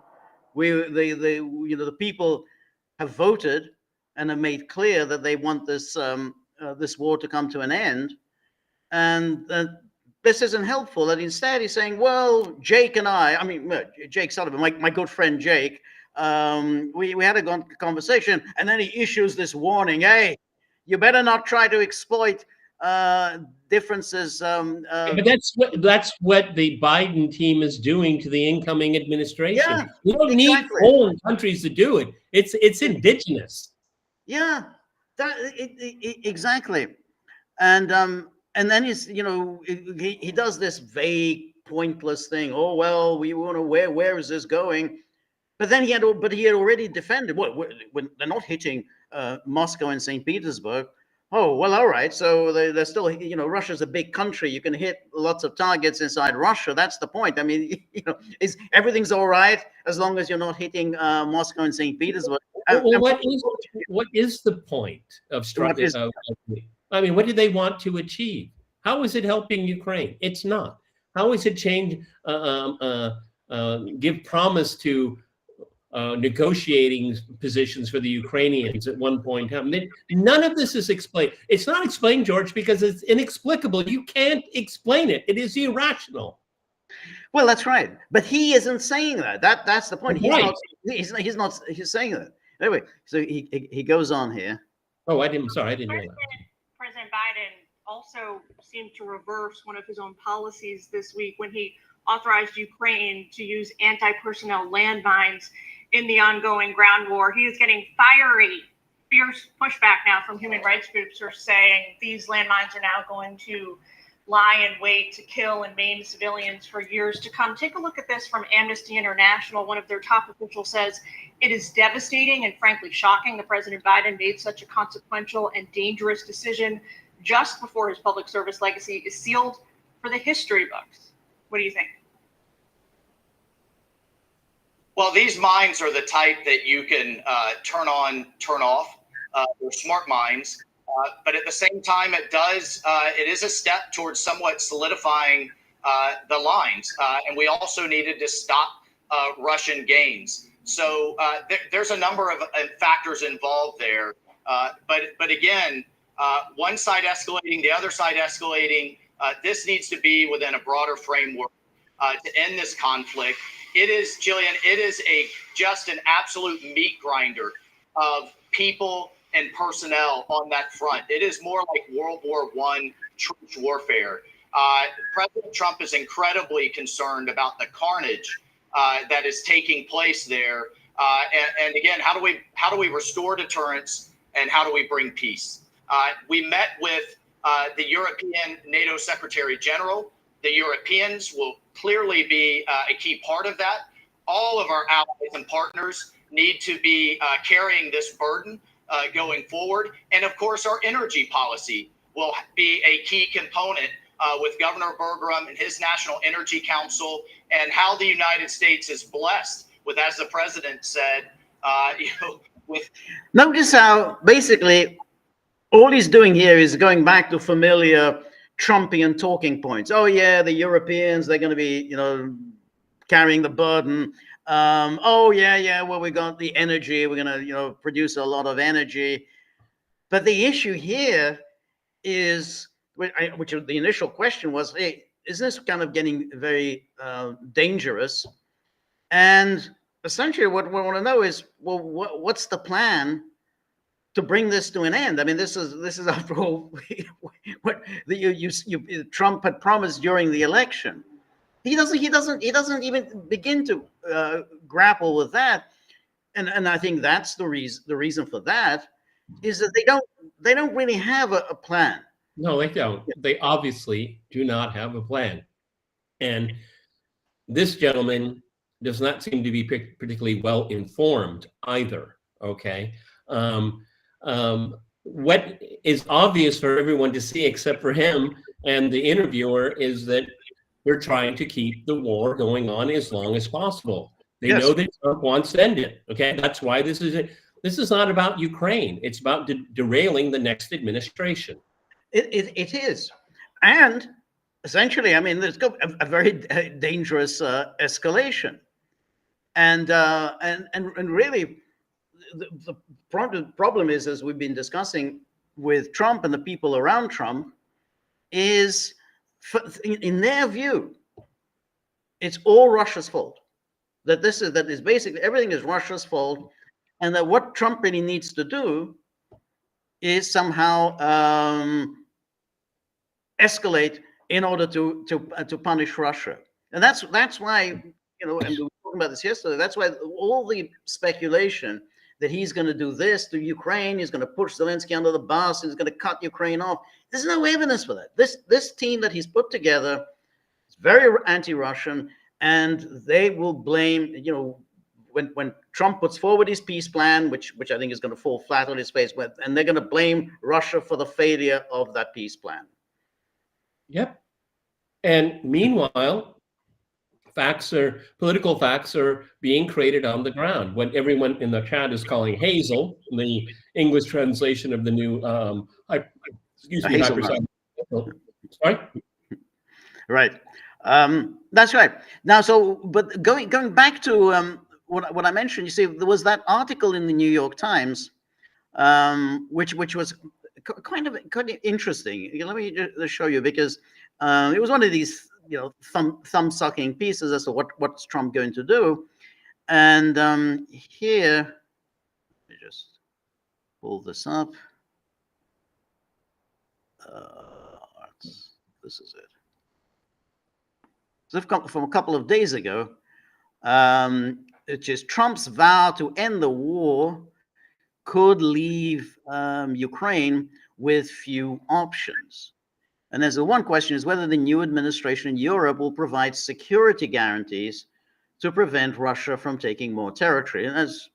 The people have voted and have made clear that they want this this war to come to an end, and this isn't helpful. And instead, he's saying, "Well, Jake and I mean, Jake Sullivan, my good friend Jake, we had a conversation, and then he issues this warning: Hey, you better not try to exploit differences." But that's what the Biden team is doing to the incoming administration. Yeah, you don't need foreign countries to do it. It's indigenous. Yeah, exactly. And then he does this vague, pointless thing. Oh well, we want to where is this going? But then he had already defended. When they're not hitting Moscow and St. Petersburg. Oh well, all right. So they're still, Russia's a big country. You can hit lots of targets inside Russia. That's the point. I mean, everything's all right as long as you're not hitting Moscow and St. Petersburg. Well, what is the point of striking? I mean, what do they want to achieve? How is it helping Ukraine? It's not. How is it give promise to negotiating positions for the Ukrainians at one point in time? None of this is explained. It's not explained, George, because it's inexplicable. You can't explain it. It is irrational. Well, that's right. But he isn't saying that. That's the point. He's Right. He's saying that. Anyway, so he goes on here. Oh, I didn't know that. President Biden also seemed to reverse one of his own policies this week when he authorized Ukraine to use anti-personnel landmines in the ongoing ground war. He is getting fierce pushback now from human rights groups who are saying these landmines are now going to lie in wait to kill and maim civilians for years to come. Take a look at this from Amnesty International. One of their top officials says, "It is devastating and frankly shocking that President Biden made such a consequential and dangerous decision just before his public service legacy is sealed for the history books." What do you think? Well, these mines are the type that you can turn on, turn off. They're smart mines. But at the same time, it is a step towards somewhat solidifying the lines. And we also needed to stop Russian gains. So there's a number of factors involved there. But again, one side escalating, the other side escalating. This needs to be within a broader framework to end this conflict. It is, Jillian, just an absolute meat grinder of people and personnel on that front. It is more like World War I trench warfare. President Trump is incredibly concerned about the carnage that is taking place there. And again, how do we restore deterrence and how do we bring peace? We met with the European NATO Secretary General. The Europeans will clearly be a key part of that. All of our allies and partners need to be carrying this burden going forward. And of course, our energy policy will be a key component with Governor Burgum and his National Energy Council, and how the United States is blessed with, as the president said, with. Notice how basically all he's doing here is going back to familiar Trumpian talking points. Oh yeah, the Europeans, they're going to be, carrying the burden. Oh yeah, well, we got the energy. We're going to, produce a lot of energy. But the issue here is, which the initial question was, hey, is this kind of getting very dangerous? And essentially what we want to know is, well, what's the plan to bring this to an end? I mean, this is after all what Trump had promised during the election. He doesn't even begin to grapple with that, and I think that's the reason for that is that they don't really have a plan. No, they don't. They obviously do not have a plan, and this gentleman does not seem to be particularly well informed either. Okay. What is obvious for everyone to see, except for him and the interviewer, is that they're trying to keep the war going on as long as possible. They know that Trump wants to end it. Okay, that's why this is not about Ukraine. It's about derailing the next administration. It is, and essentially, I mean, there's a very dangerous escalation, and really. The problem is, as we've been discussing with Trump and the people around Trump, is in their view, it's all Russia's fault. That is basically everything is Russia's fault, and that what Trump really needs to do is somehow escalate in order to punish Russia, and that's why, and we were talking about this yesterday. That's why all the speculation that he's going to do this to Ukraine, he's going to push Zelensky under the bus, he's going to cut Ukraine off. There's no evidence for that. This team that he's put together is very anti-Russian, and they will blame, when Trump puts forward his peace plan, which I think is going to fall flat on his face, and they're going to blame Russia for the failure of that peace plan. Yep. And meanwhile, political facts are being created on the ground. When everyone in the chat is calling Hazel, the English translation of the new, sorry? Right. That's right. Now, but going back to what I mentioned, you see, there was that article in the New York Times, which was kind of interesting. Let me just show you, because it was one of these thumb-sucking pieces as to what's Trump going to do. And here, let me just pull this up. This is it. So from a couple of days ago, which is Trump's vow to end the war could leave Ukraine with few options. And there's the one question is whether the new administration in Europe will provide security guarantees to prevent Russia from taking more territory. And as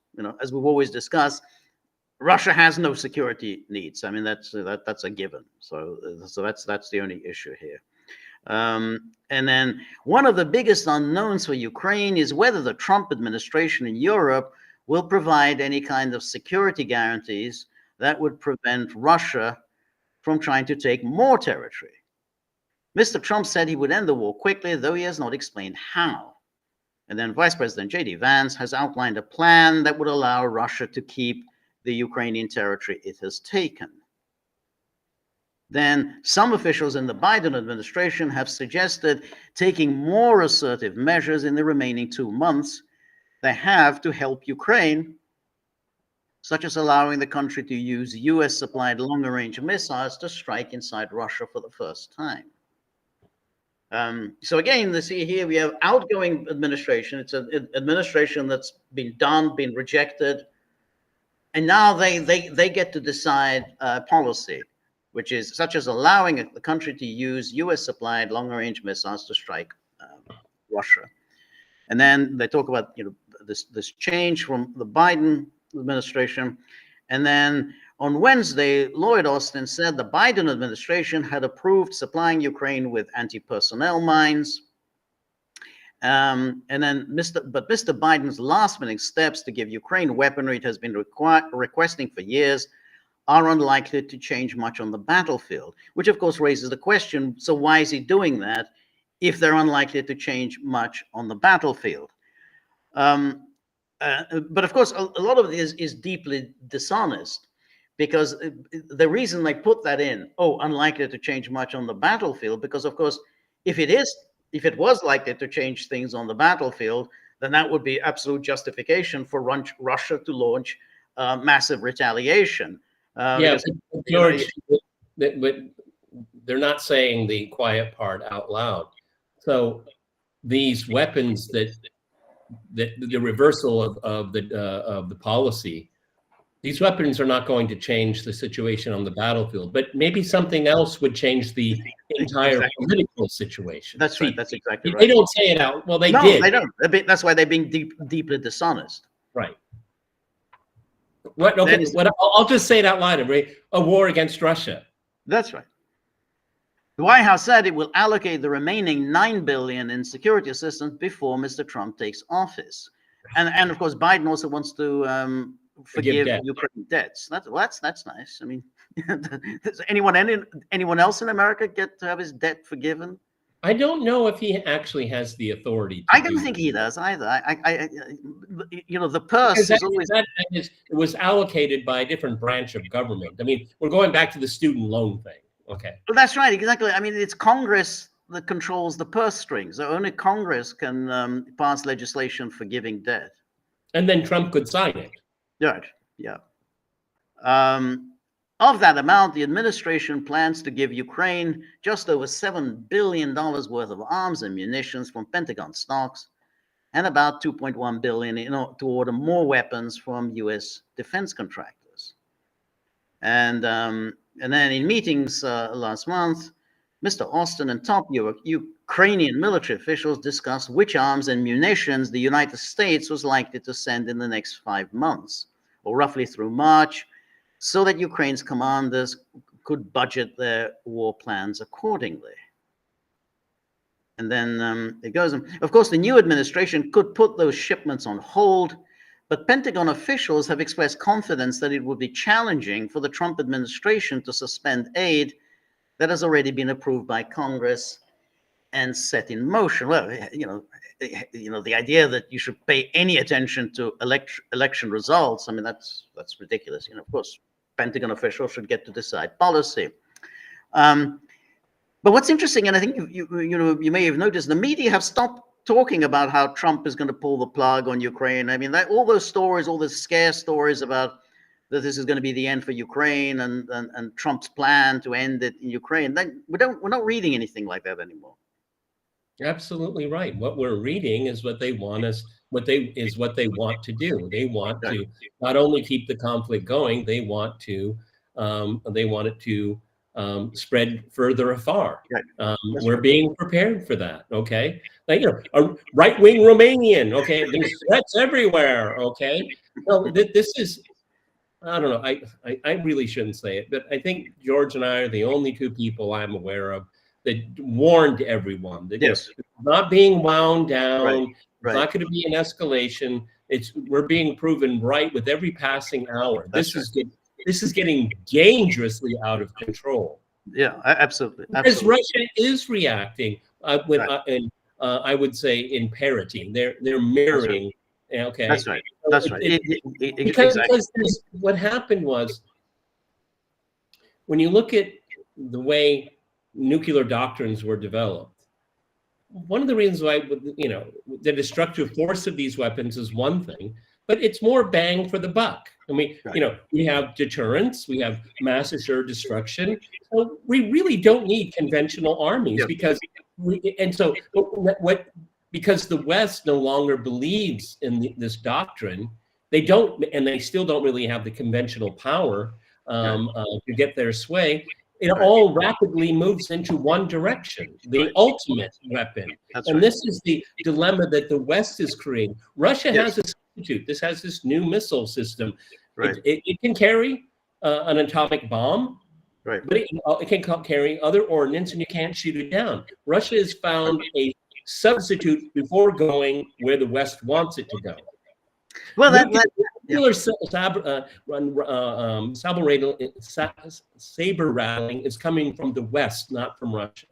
we've always discussed, Russia has no security needs. I mean, that's a given. So that's the only issue here. And then one of the biggest unknowns for Ukraine is whether the Trump administration in Europe will provide any kind of security guarantees that would prevent Russia from trying to take more territory. Mr. Trump said he would end the war quickly, though he has not explained how. And then Vice President J.D. Vance has outlined a plan that would allow Russia to keep the Ukrainian territory it has taken. Then some officials in the Biden administration have suggested taking more assertive measures in the remaining 2 months they have to help Ukraine, such as allowing the country to use US-supplied longer-range missiles to strike inside Russia for the first time. So again, you see here we have outgoing administration. It's an administration that's been rejected, and now they get to decide policy, which is such as allowing the country to use US-supplied longer-range missiles to strike Russia. And then they talk about this change from the Biden administration, And then on Wednesday, Lloyd Austin said the Biden administration had approved supplying Ukraine with anti-personnel mines. And then Mr. Biden's last-minute steps to give Ukraine weaponry it has been requesting for years are unlikely to change much on the battlefield, which of course raises the question, so why is he doing that if they're unlikely to change much on the battlefield? But of course, a lot of it is deeply dishonest, because the reason they put that in, unlikely to change much on the battlefield, because of course, if it was likely to change things on the battlefield, then that would be absolute justification for Russia to launch massive retaliation. Yeah, but George, but they're not saying the quiet part out loud. So these weapons that the reversal of the policy, these weapons are not going to change the situation on the battlefield, but maybe something else would change the entire political situation. That's right. That's exactly right. They don't say it out. Well, they no, did. They don't. That's why they're being deeply dishonest. Right. What? Okay. I'll just say it out loud. A war against Russia. That's right. The White House said it will allocate the remaining $9 billion in security assistance before Mr. Trump takes office, and of course Biden also wants to forgive Ukraine debts. That's nice. I mean, does anyone else in America get to have his debt forgiven? I don't know if he actually has the authority. I don't think he does either. The purse is always. It was allocated by a different branch of government. I mean, we're going back to the student loan thing. Okay. Well, that's right. Exactly. I mean, it's Congress that controls the purse strings. So only Congress can pass legislation forgiving debt. And then Trump could sign it. Right. Yeah. Of that amount, the administration plans to give Ukraine just over $7 billion worth of arms and munitions from Pentagon stocks, and about $2.1 billion to order more weapons from U.S. defense contractors. And then in meetings last month, Mr. Austin and top Ukrainian military officials discussed which arms and munitions the United States was likely to send in the next 5 months, or roughly through March, so that Ukraine's commanders could budget their war plans accordingly. And then it goes, of course, the new administration could put those shipments on hold, but Pentagon officials have expressed confidence that it would be challenging for the Trump administration to suspend aid that has already been approved by Congress and set in motion. Well, the idea that you should pay any attention to election results, I mean, that's ridiculous. Of course, Pentagon officials should get to decide policy. But what's interesting, and I think you may have noticed, the media have stopped talking about how Trump is going to pull the plug on Ukraine. I mean, all those stories, all the scare stories about that this is going to be the end for Ukraine and Trump's plan to end it in Ukraine. We're not reading anything like that anymore. You're absolutely right. What we're reading is what they want us. What they want to do. They want to not only keep the conflict going, they want it to spread further afar. We're being prepared for that. Okay, like, a right-wing Romanian. Okay, there's threats everywhere. Okay, no, this is. I don't know. I really shouldn't say it, but I think George and I are the only two people I'm aware of that warned everyone that it's not being wound down. Right. It's not going to be an escalation. We're being proven right with every passing hour. This is getting dangerously out of control. Yeah, absolutely. Because Russia is reacting I would say in parity. They're mirroring. Okay. That's right. That's right. Because what happened was, when you look at the way nuclear doctrines were developed, one of the reasons why, the destructive force of these weapons is one thing, but it's more bang for the buck. And we have deterrents, we have mass assured destruction. So we really don't need conventional armies because the West no longer believes in this doctrine. They still don't really have the conventional power to get their sway. It all rapidly moves into one direction, the ultimate weapon. This is the dilemma that the West is creating. Russia has a substitute. This has this new missile system. Right. It can carry an atomic bomb, Right. but it can carry other ordnance, and you can't shoot it down. Russia has found a substitute before going where the West wants it to go. Well, saber rattling is coming from the West, not from Russia.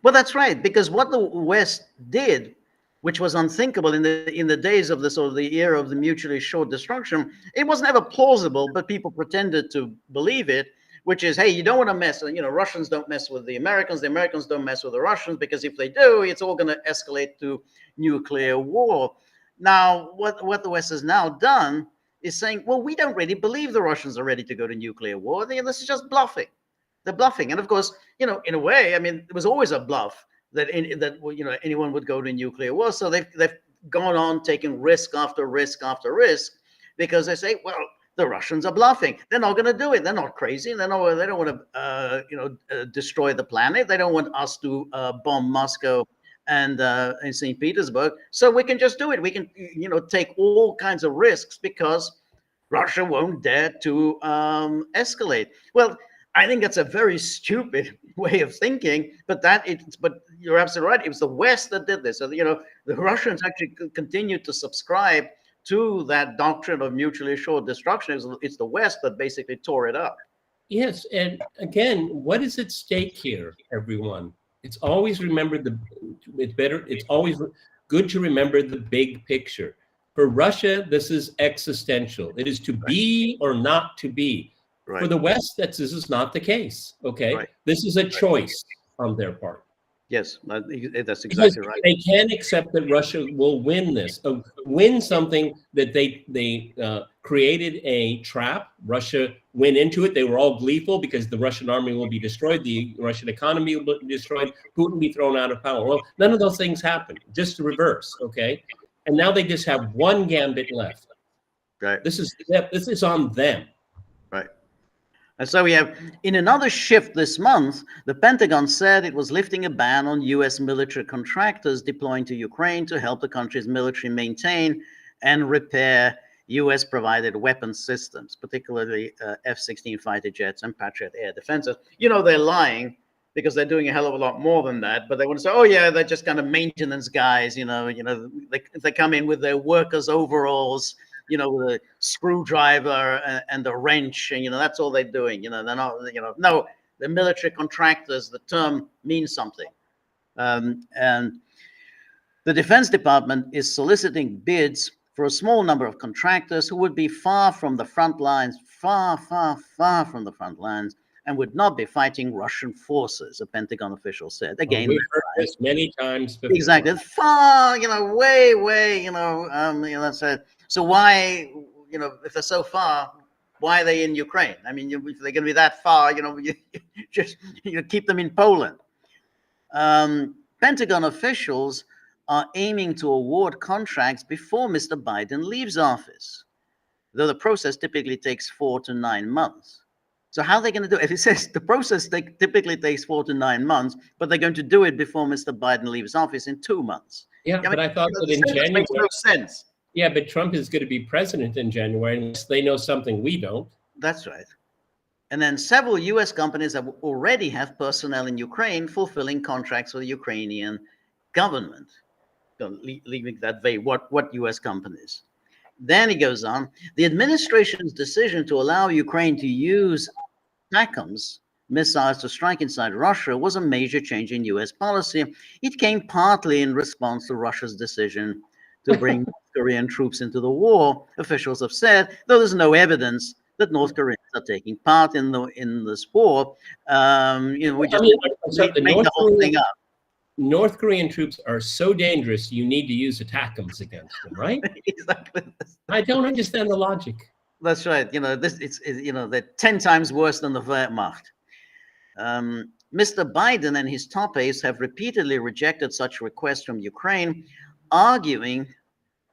Well, that's right, because what the West did, which was unthinkable in the days of the sort of the era of the mutually assured destruction, it was never plausible, but people pretended to believe it, which is, hey, you don't want to mess, Russians don't mess with the Americans don't mess with the Russians, because if they do, it's all going to escalate to nuclear war. Now, what the West has now done is saying, well, we don't really believe the Russians are ready to go to nuclear war. This is just bluffing. They're bluffing. And of course, in a way, I mean, it was always a bluff that anyone would go to nuclear war. So they've gone on taking risk after risk after risk, because they say, well, the Russians are bluffing. They're not going to do it. They're not crazy. They don't want to destroy the planet. They don't want us to bomb Moscow and in St. Petersburg. So we can just do it. We can take all kinds of risks because Russia won't dare to escalate. Well, I think that's a very stupid way of thinking, but you're absolutely right. It was the West that did this. So, the Russians actually continued to subscribe to that doctrine of mutually assured destruction. It's the West that basically tore it up. Yes, and again, what is at stake here, everyone? It's always it's always good to remember the big picture. For Russia, this is existential. It is to be or not to be. Right. For the West, this is not the case. Okay, right. This is a choice on their part. Yes, that's exactly because right. They can't accept that Russia will win this, win something that they created a trap. Russia went into it. They were all gleeful because the Russian army will be destroyed. The Russian economy will be destroyed. Putin will be thrown out of power. Well, none of those things happened, just the reverse. Okay. And now they just have one gambit left. Right. This is on them. Right. And so we have, in another shift this month, the Pentagon said it was lifting a ban on U.S. military contractors deploying to Ukraine to help the country's military maintain and repair U.S.-provided weapon systems, particularly F-16 fighter jets and Patriot air defenses. They're lying because they're doing a hell of a lot more than that. But they want to say, oh, yeah, they're just kind of maintenance guys. They come in with their workers' overalls, with a screwdriver and a wrench, and that's all they're doing. They're not, no, the military contractors. The term means something, and the Defense Department is soliciting bids for a small number of contractors who would be far from the front lines, far from the front lines, and would not be fighting Russian forces. A Pentagon official said. Again, we've heard this many times before. Exactly, far, way, that's it. So why, if they're so far, why are they in Ukraine? I mean, if they're going to be that far, just keep them in Poland. Pentagon officials are aiming to award contracts before Mr. Biden leaves office, though the process typically takes 4 to 9 months. So how are they going to do it? If it says the process typically takes 4 to 9 months, but they're going to do it before Mr. Biden leaves office in 2 months. Yeah, but I thought that in January. Makes no sense. Yeah, but Trump is going to be president in January unless they know something we don't. That's right. And then several U.S. companies that already have personnel in Ukraine fulfilling contracts for the Ukrainian government. Leaving that vague, what U.S. companies? Then he goes on, the administration's decision to allow Ukraine to use ATACMS missiles to strike inside Russia was a major change in U.S. policy. It came partly in response to Russia's decision to bring North Korean troops into the war, officials have said, though there's no evidence that North Koreans are taking part in this war. We just make the whole thing up. North Korean troops are so dangerous, you need to use ATACMS against them, right? Exactly. I don't understand the logic. That's right. They're 10 times worse than the Wehrmacht. Mr. Biden and his top aides have repeatedly rejected such requests from Ukraine, arguing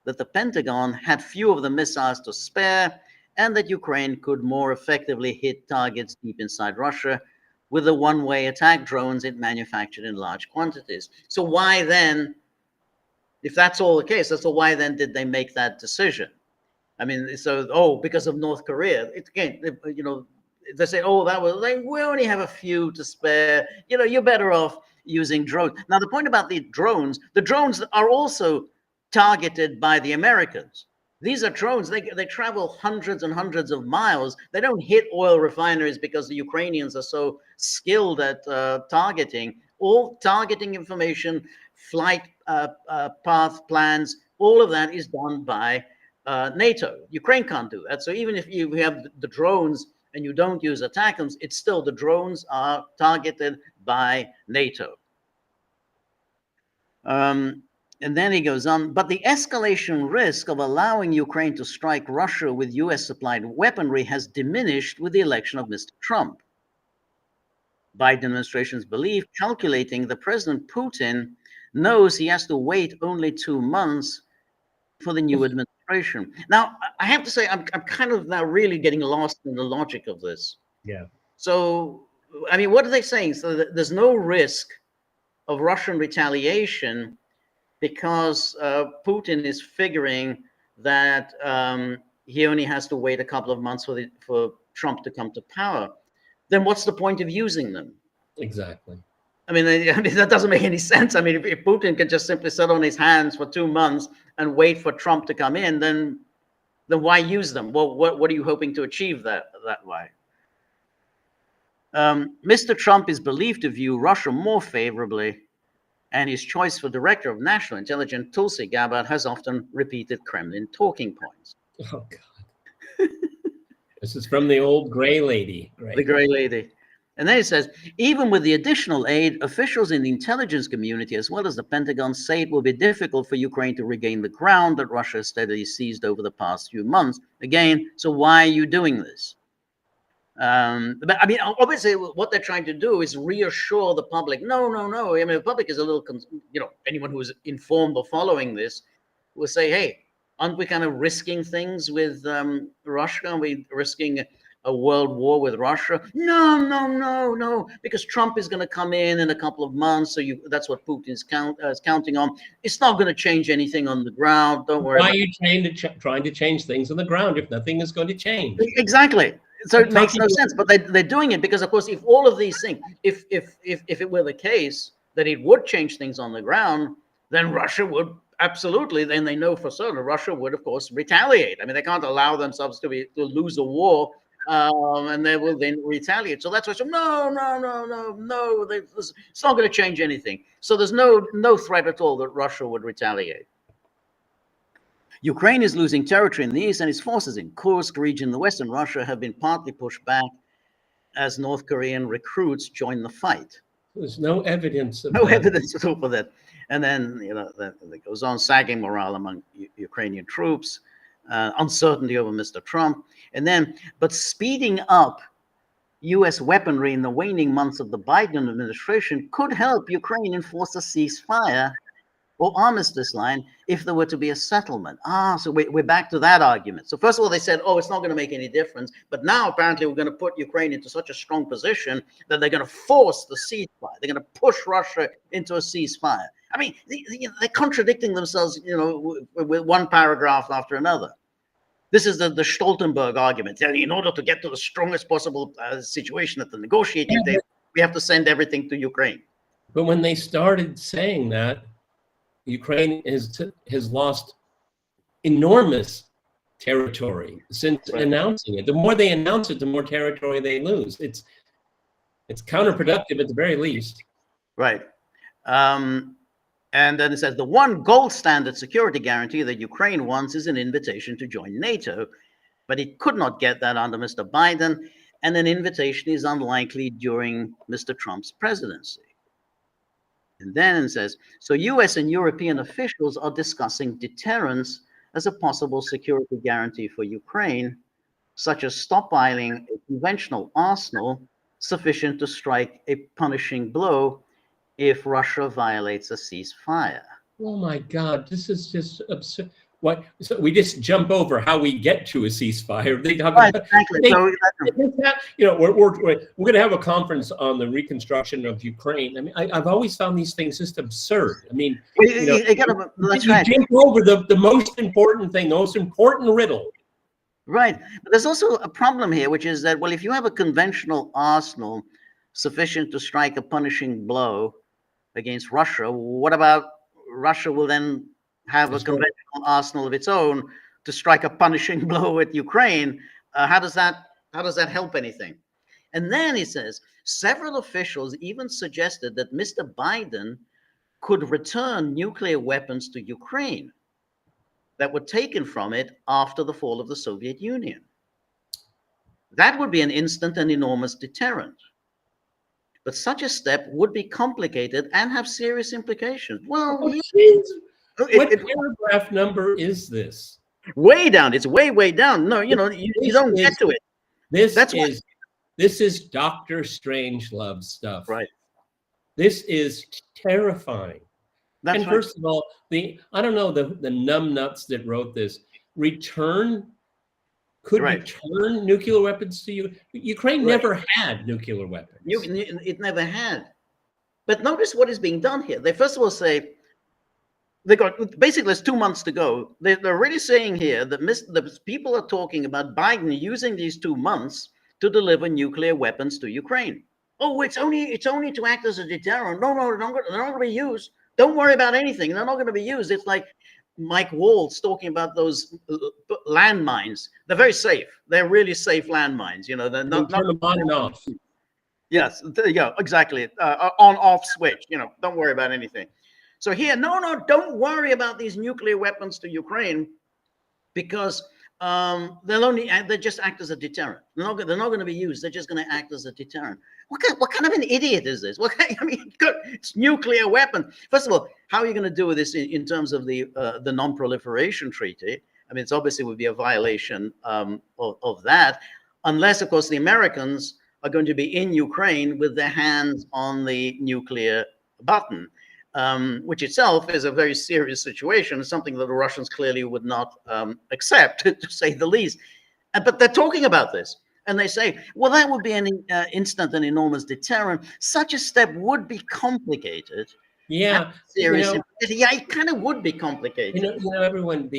that the Pentagon had few of the missiles to spare and that Ukraine could more effectively hit targets deep inside Russia with the one-way attack drones it manufactured in large quantities. So why then, if that's all the case, why then did they make that decision? I mean, so, because of North Korea, again, they say, oh, that was like, we only have a few to spare. You're better off using drones. Now, the point about the drones are also targeted by the Americans. These are drones. They travel hundreds and hundreds of miles. They don't hit oil refineries because the Ukrainians are so skilled at targeting. All targeting information, flight path plans, all of that is done by NATO. Ukraine can't do that. So even if you have the drones and you don't use ATACMS, it's still the drones are targeted by NATO. And then he goes on, but the escalation risk of allowing Ukraine to strike Russia with US-supplied weaponry has diminished with the election of Mr. Trump. Biden administration's belief, calculating that President Putin knows he has to wait only 2 months for the new administration. Now, I have to say, I'm kind of now really getting lost in the logic of this. Yeah. So, I mean, what are they saying? So there's no risk of Russian retaliation because Putin is figuring that he only has to wait a couple of months for Trump to come to power. Then what's the point of using them? Exactly. I mean, that doesn't make any sense. I mean, if Putin can just simply sit on his hands for 2 months and wait for Trump to come in, then why use them? Well, what are you hoping to achieve that way? Mr. Trump is believed to view Russia more favorably, and his choice for director of national intelligence, Tulsi Gabbard, has often repeated Kremlin talking points. Oh, God. This is from the old gray lady. The gray lady. And then he says, even with the additional aid, officials in the intelligence community, as well as the Pentagon, say it will be difficult for Ukraine to regain the ground that Russia has steadily seized over the past few months. Again, so why are you doing this? But I mean, obviously, what they're trying to do is reassure the public. No. I mean, the public is a little, anyone who is informed or following this will say, hey, aren't we kind of risking things with Russia? Are we risking a world war with Russia? No, because Trump is going to come in a couple of months. So that's what Putin is counting on. It's not going to change anything on the ground. Don't worry. Why are you trying to change things on the ground if nothing is going to change? Exactly. So it makes no sense. But they're doing it because, of course, if all of these things, if it were the case that it would change things on the ground, then Russia would absolutely. Then they know for certain Russia would, of course, retaliate. I mean, they can't allow themselves to lose a war. And they will then retaliate. So that's why I said, no. It's not going to change anything. So there's no threat at all that Russia would retaliate. Ukraine is losing territory in the east, and its forces in Kursk region in the western Russia have been partly pushed back as North Korean recruits join the fight. There's no evidence of evidence at all for that. And then, that goes on, sagging morale among Ukrainian troops, uncertainty over Mr. Trump. And then, but speeding up U.S. weaponry in the waning months of the Biden administration could help Ukraine enforce a ceasefire or armistice line if there were to be a settlement. So we're back to that argument. So first of all, they said, it's not going to make any difference. But now apparently we're going to put Ukraine into such a strong position that they're going to force the ceasefire. They're going to push Russia into a ceasefire. I mean, they're contradicting themselves, with one paragraph after another. This is the Stoltenberg argument. In order to get to the strongest possible situation at the negotiating table, we have to send everything to Ukraine. But when they started saying that, Ukraine has lost enormous territory since announcing it. The more they announce it, the more territory they lose. It's counterproductive at the very least. Right. And then it says the one gold standard security guarantee that Ukraine wants is an invitation to join NATO, but it could not get that under Mr. Biden, and an invitation is unlikely during Mr. Trump's presidency. And then it says, so US and European officials are discussing deterrence as a possible security guarantee for Ukraine, such as stockpiling a conventional arsenal sufficient to strike a punishing blow if Russia violates a ceasefire. Oh my God, this is just absurd. What? So we just jump over how we get to a ceasefire. They talk about, exactly. We're going to have a conference on the reconstruction of Ukraine. I mean, I've always found these things just absurd. I mean, that's right. jump over the most important thing, the most important riddle Right. But there's also a problem here, which is that, well, if you have a conventional arsenal sufficient to strike a punishing blow against Russia, what about Russia will then have a conventional arsenal of its own to strike a punishing blow at Ukraine? How does that help anything? And then he says several officials even suggested that Mr. Biden could return nuclear weapons to Ukraine that were taken from it after the fall of the Soviet Union. That would be an instant and enormous deterrent. But such a step would be complicated and have serious implications. Well, what paragraph number is this? Way down. It's way down. No, you don't get to it. This is Dr. Strangelove stuff. Right. This is terrifying. That's and first of all, I don't know the numbnuts that wrote this. Return nuclear weapons to you. Ukraine never had nuclear weapons. It never had. But notice what is being done here. They first of all say they got basically there's 2 months to go. They're already saying here that the people are talking about Biden using these 2 months to deliver nuclear weapons to Ukraine. Oh, it's only to act as a deterrent. No, they're not going to be used. Don't worry about anything. They're not going to be used. It's like Mike Waltz talking about those landmines. They're very safe. They're really safe landmines. They're not turn them on and off. Yes, yeah, exactly. On-off switch. Don't worry about anything. So here, no, don't worry about these nuclear weapons to Ukraine because they just act as a deterrent. They're not going to be used. They're just going to act as a deterrent. What kind of an idiot is this? It's nuclear weapon. First of all, how are you going to do this in terms of the non-proliferation treaty? I mean, it's obviously would be a violation of that, unless, of course, the Americans are going to be in Ukraine with their hands on the nuclear button, which itself is a very serious situation, something that the Russians clearly would not accept, to say the least. But they're talking about this. And they say, well, that would be an instant and enormous deterrent. Such a step would be complicated. Yeah. Yeah, it kind of would be complicated. Everyone,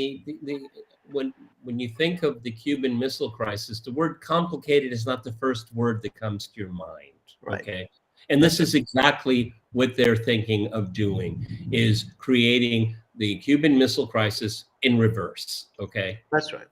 when you think of the Cuban Missile Crisis, the word complicated is not the first word that comes to your mind. Right. Okay. And this is exactly what they're thinking of doing, is creating the Cuban Missile Crisis in reverse. Okay. That's right.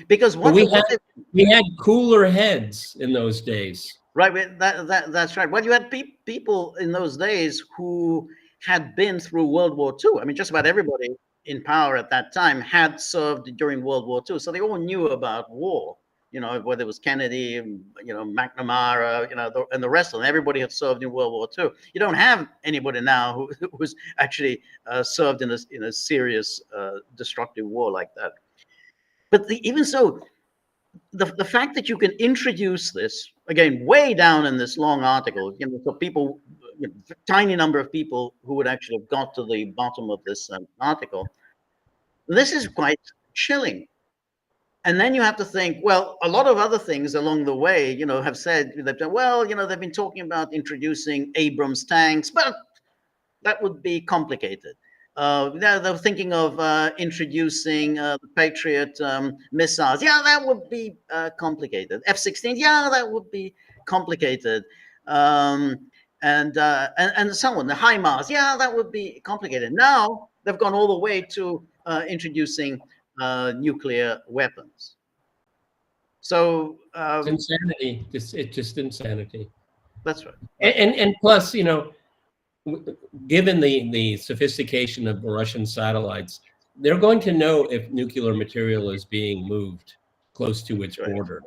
Because we had cooler heads in those days. Right. That's right. Well, you had people in those days who had been through World War II. I mean, just about everybody in power at that time had served during World War II. So they all knew about war, whether it was Kennedy, McNamara, and the rest of them. Everybody had served in World War II. You don't have anybody now who's actually served in a serious destructive war like that. But even so, the fact that you can introduce this, again, way down in this long article, so people, tiny number of people who would actually have got to the bottom of this article, this is quite chilling. And then you have to think, well, a lot of other things along the way, have said, they've been talking about introducing Abrams tanks, but that would be complicated. They're thinking of introducing the Patriot missiles. Yeah, that would be complicated. F-16. Yeah, that would be complicated. And so on. The HIMARS. Yeah, that would be complicated. Now they've gone all the way to introducing nuclear weapons. So it's insanity. It's just insanity. That's right. And plus, given the sophistication of the Russian satellites, they're going to know if nuclear material is being moved close to its borders.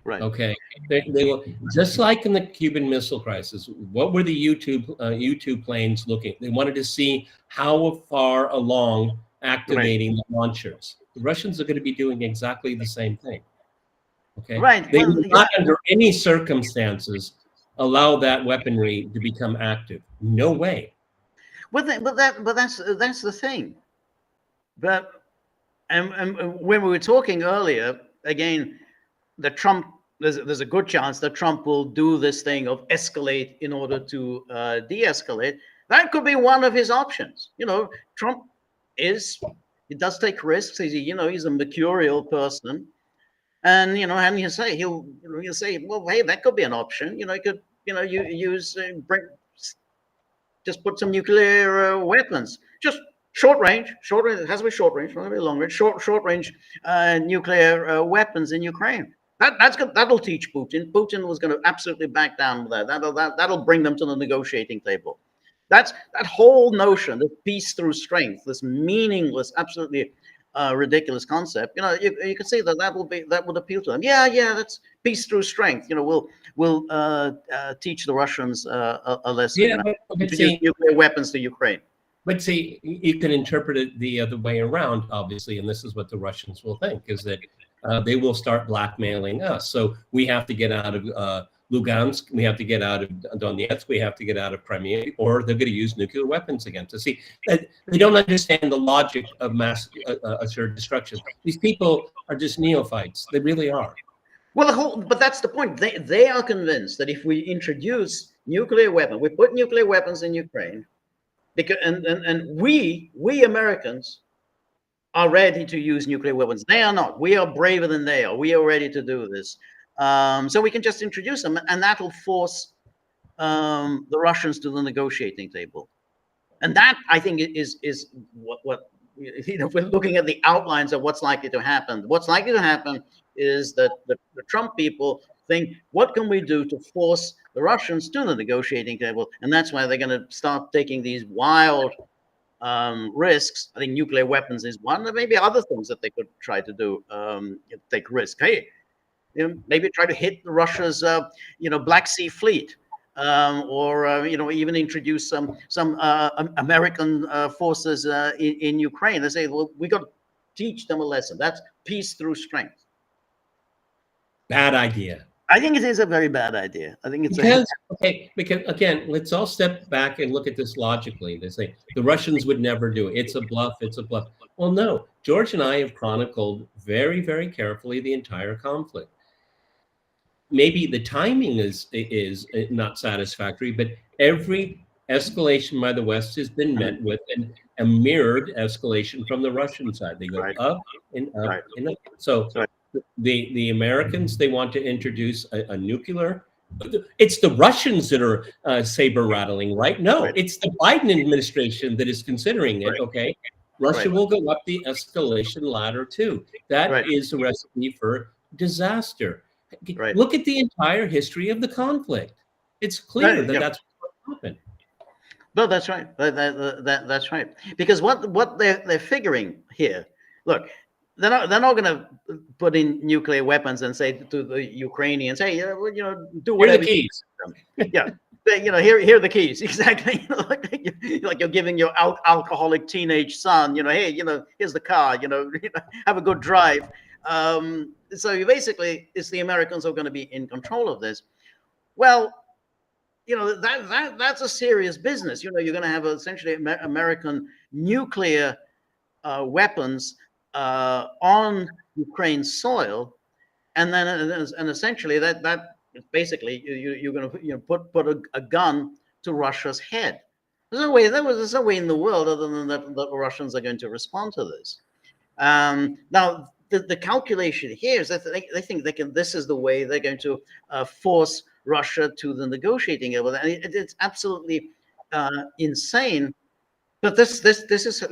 Right. Okay. They will, just like in the Cuban Missile Crisis. What were the U-2 planes looking? They wanted to see how far along activating the launchers. The Russians are going to be doing exactly the same thing. Okay. Right. They will not, under any circumstances, allow that weaponry to become active. No way. But that's the thing. But and when we were talking earlier, again, there's a good chance that Trump will do this thing of escalate in order to de-escalate. That could be one of his options. Trump he does take risks. He's a mercurial person. And and he'll say, well, hey, that could be an option. You could you use just put some nuclear weapons, just short range. It has to be short range, not be long range. Short range nuclear weapons in Ukraine. That's good. That'll teach Putin. Putin was going to absolutely back down with that. That'll bring them to the negotiating table. That whole notion, the peace through strength, this meaningless, absolutely ridiculous concept. You can see that would appeal to them. Yeah, that's peace through strength. We'll teach the Russians a lesson. Yeah, but see, nuclear weapons to Ukraine. But see, you can interpret it the other way around, obviously, and this is what the Russians will think, is that they will start blackmailing us. So we have to get out of Lugansk, we have to get out of Donetsk, we have to get out of Crimea, or they're going to use nuclear weapons against us. See, they don't understand the logic of mass assured destruction. These people are just neophytes. They really are. Well, but that's the point. They are convinced that if we introduce nuclear weapons, we put nuclear weapons in Ukraine, because and we Americans are ready to use nuclear weapons. They are not. We are braver than they are. We are ready to do this. So we can just introduce them, and that will force the Russians to the negotiating table. And that, I think, is what if we're looking at the outlines of what's likely to happen. What's likely to happen is that the Trump people think, what can we do to force the Russians to the negotiating table? And that's why they're going to start taking these wild risks. I think nuclear weapons is one. There may be other things that they could try to do, take risk. Hey, maybe try to hit Russia's, Black Sea Fleet, or even introduce some American forces in Ukraine. They say, well, we got to teach them a lesson. That's peace through strength. Bad idea. I think it is a very bad idea. I think it's because again, let's all step back and look at this logically. They say the Russians would never do it. It's a bluff. It's a bluff. Well, no. George and I have chronicled very, very carefully the entire conflict. Maybe the timing is not satisfactory, but every escalation by the West has been met with a mirrored escalation from the Russian side. They go up and up and up. So the Americans, they want to introduce a nuclear. It's the Russians that are saber rattling, right? No, it's the Biden administration that is considering it. Okay, Russia will go up the escalation ladder too. That is a recipe for disaster. Look at the entire history of the conflict. It's clear that that's what happened. No, that's right. That's right. Because what they're figuring here, look, they're not going to put in nuclear weapons and say to the Ukrainians, hey, do whatever. Here are the keys. Yeah. Here are the keys. Exactly. Like you're giving your alcoholic teenage son, hey, here's the car, have a good drive. So basically, it's the Americans who are going to be in control of this. Well, that's a serious business. You're going to have essentially American nuclear weapons on Ukraine's soil, and then essentially that basically you're going to put a gun to Russia's head. There's no way in the world other than that the Russians are going to respond to this. Now. The calculation here is that they think they can. This is the way they're going to force Russia to the negotiating table. And it's absolutely insane. But this is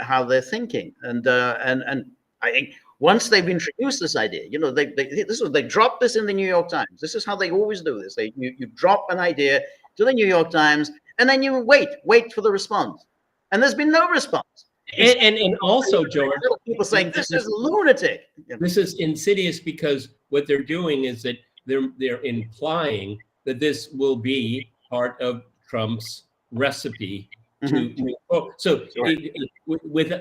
how they're thinking. And I think once they've introduced this idea, they drop this in the New York Times. This is how they always do this. You drop an idea to the New York Times, and then you wait for the response. And there's been no response. And also, George, people saying this is lunatic. This is insidious because what they're doing is that they're implying that this will be part of Trump's recipe to move forward. So with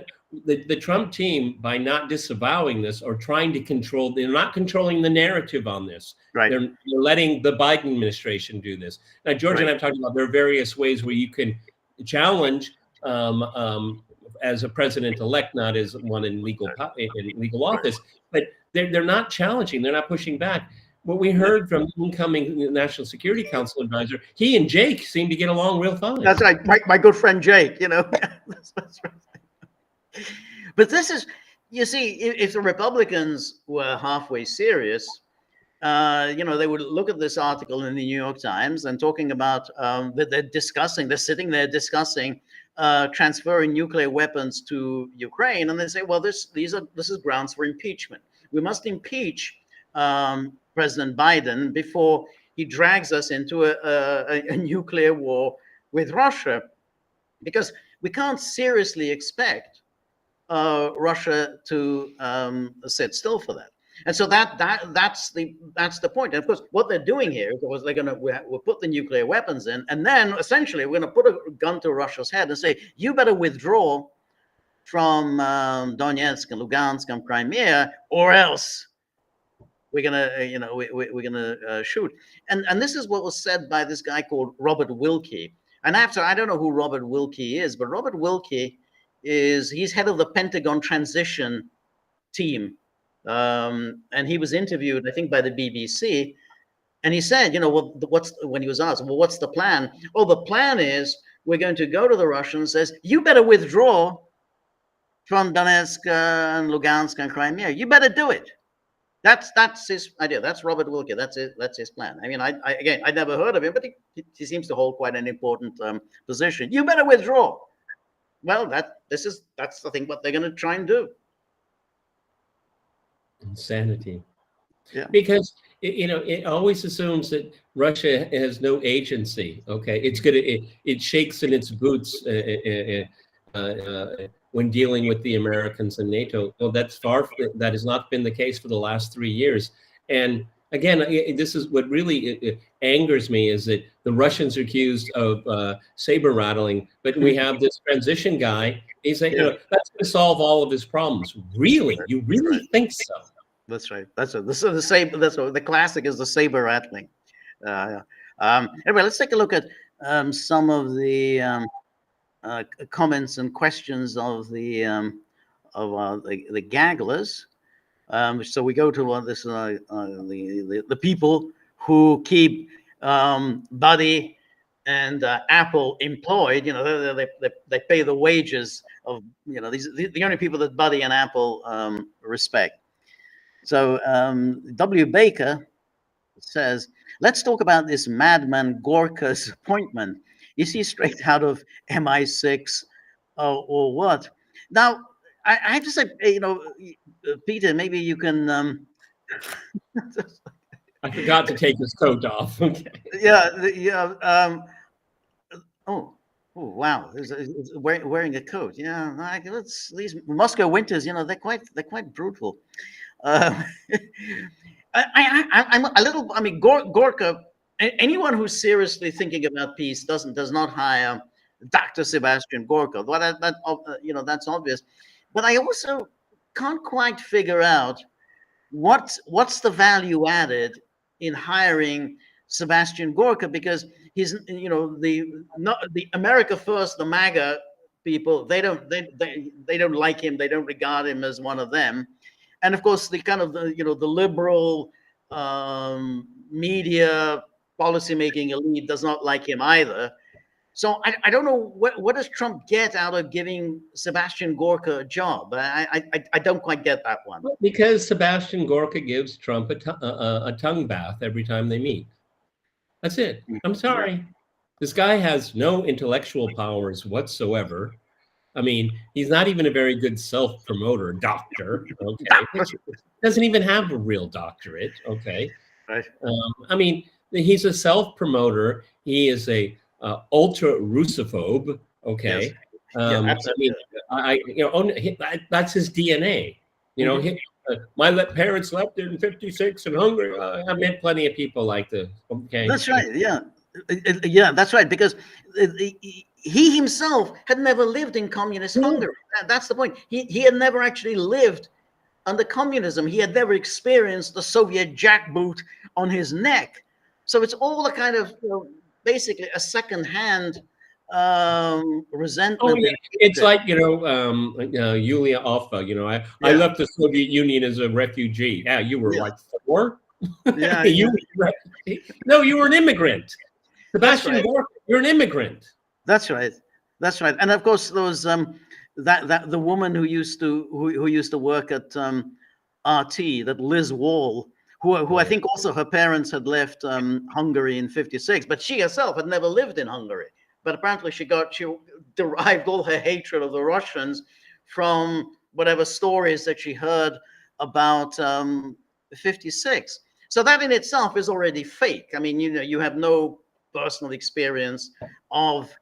the Trump team, by not disavowing this or trying to control, they're not controlling the narrative on this. They're letting the Biden administration do this. Now, George and I have talked about there are various ways where you can challenge as a president-elect, not as one in legal office, but they're not challenging, they're not pushing back. What we heard from the incoming National Security Council advisor, he and Jake seem to get along real fine. That's right, my good friend Jake, That's right. But this is, you see, if the Republicans were halfway serious, they would look at this article in the New York Times and talking about that they're sitting there discussing transferring nuclear weapons to Ukraine, and they say, well, this is grounds for impeachment. We must impeach President Biden before he drags us into a nuclear war with Russia, because we can't seriously expect Russia to sit still for that. And so that's the point. And of course, what they're doing here is we'll put the nuclear weapons in, and then essentially we're going to put a gun to Russia's head and say, you better withdraw from Donetsk and Lugansk and Crimea, or else we're gonna shoot. And this is what was said by this guy called Robert Wilkie. And I don't know who Robert Wilkie is, but Robert Wilkie he's head of the Pentagon transition team. And he was interviewed, I think, by the BBC, and he said, when he was asked, well, what's the plan? Oh, the plan is we're going to go to the Russians and says, you better withdraw from Donetsk and Lugansk and Crimea. You better do it. That's his idea. That's Robert Wilkie. That's his plan. I mean, I never heard of him, but he seems to hold quite an important position. You better withdraw. Well, that's I think what they're going to try and do. Insanity. Yeah. Because it always assumes that Russia has no agency. Okay, it shakes in its boots when dealing with the Americans and NATO. Well, that has not been the case for the last 3 years. And again, this is what really angers me, is that the Russians are accused of saber rattling, but we have this transition guy. He's like, that's going to solve all of his problems. Really? You really think so? That's right. The classic is the saber rattling. Anyway, let's take a look at some of the comments and questions of the Gagglers. So we go to the people who keep Buddy and Apple employed. They pay the wages of the only people that Buddy and Apple respect. So W. Baker says, let's talk about this madman Gorka's appointment. Is he straight out of MI6 or what? Now, I have to say, Peter, maybe you can. I forgot to take his coat off. Okay. Yeah. Oh, wow! He's wearing a coat. Yeah, these Moscow winters. They're quite brutal. I'm a little. I mean, Gorka. Anyone who's seriously thinking about peace does not hire Dr. Sebastian Gorka. Well, that's obvious. But I also can't quite figure out what's the value added in hiring Sebastian Gorka, because he's the America First, the MAGA people, they don't like him, they don't regard him as one of them, and of course the kind of the liberal media policymaking elite does not like him either. So I don't know what does Trump get out of giving Sebastian Gorka a job. I don't quite get that one. Because Sebastian Gorka gives Trump a tongue bath every time they meet. That's it. I'm sorry. This guy has no intellectual powers whatsoever. I mean, he's not even a very good self-promoter doctor. Okay, doesn't even have a real doctorate. Okay, right. I mean, he's a self-promoter. He is a ultra Russophobe. Okay, that's his DNA. My parents left in '56 in Hungary. I met plenty of people like this. Okay, that's right. Yeah, that's right. Because he himself had never lived in communist Hungary. That's the point. He had never actually lived under communism. He had never experienced the Soviet jackboot on his neck. So it's all a kind of basically a second-hand resentment. Oh, yeah. It's like Yulia Alpha. I left the Soviet Union as a refugee. Yeah, you were like 4. Yeah, you were an immigrant. Sebastian Gorka, you're an immigrant. That's right. And of course, those that the woman who used to work at RT, that Liz Wall, who I think also her parents had left Hungary in '56, but she herself had never lived in Hungary. But apparently she derived all her hatred of the Russians from whatever stories that she heard about '56. So that in itself is already fake. I mean, you have no personal experience of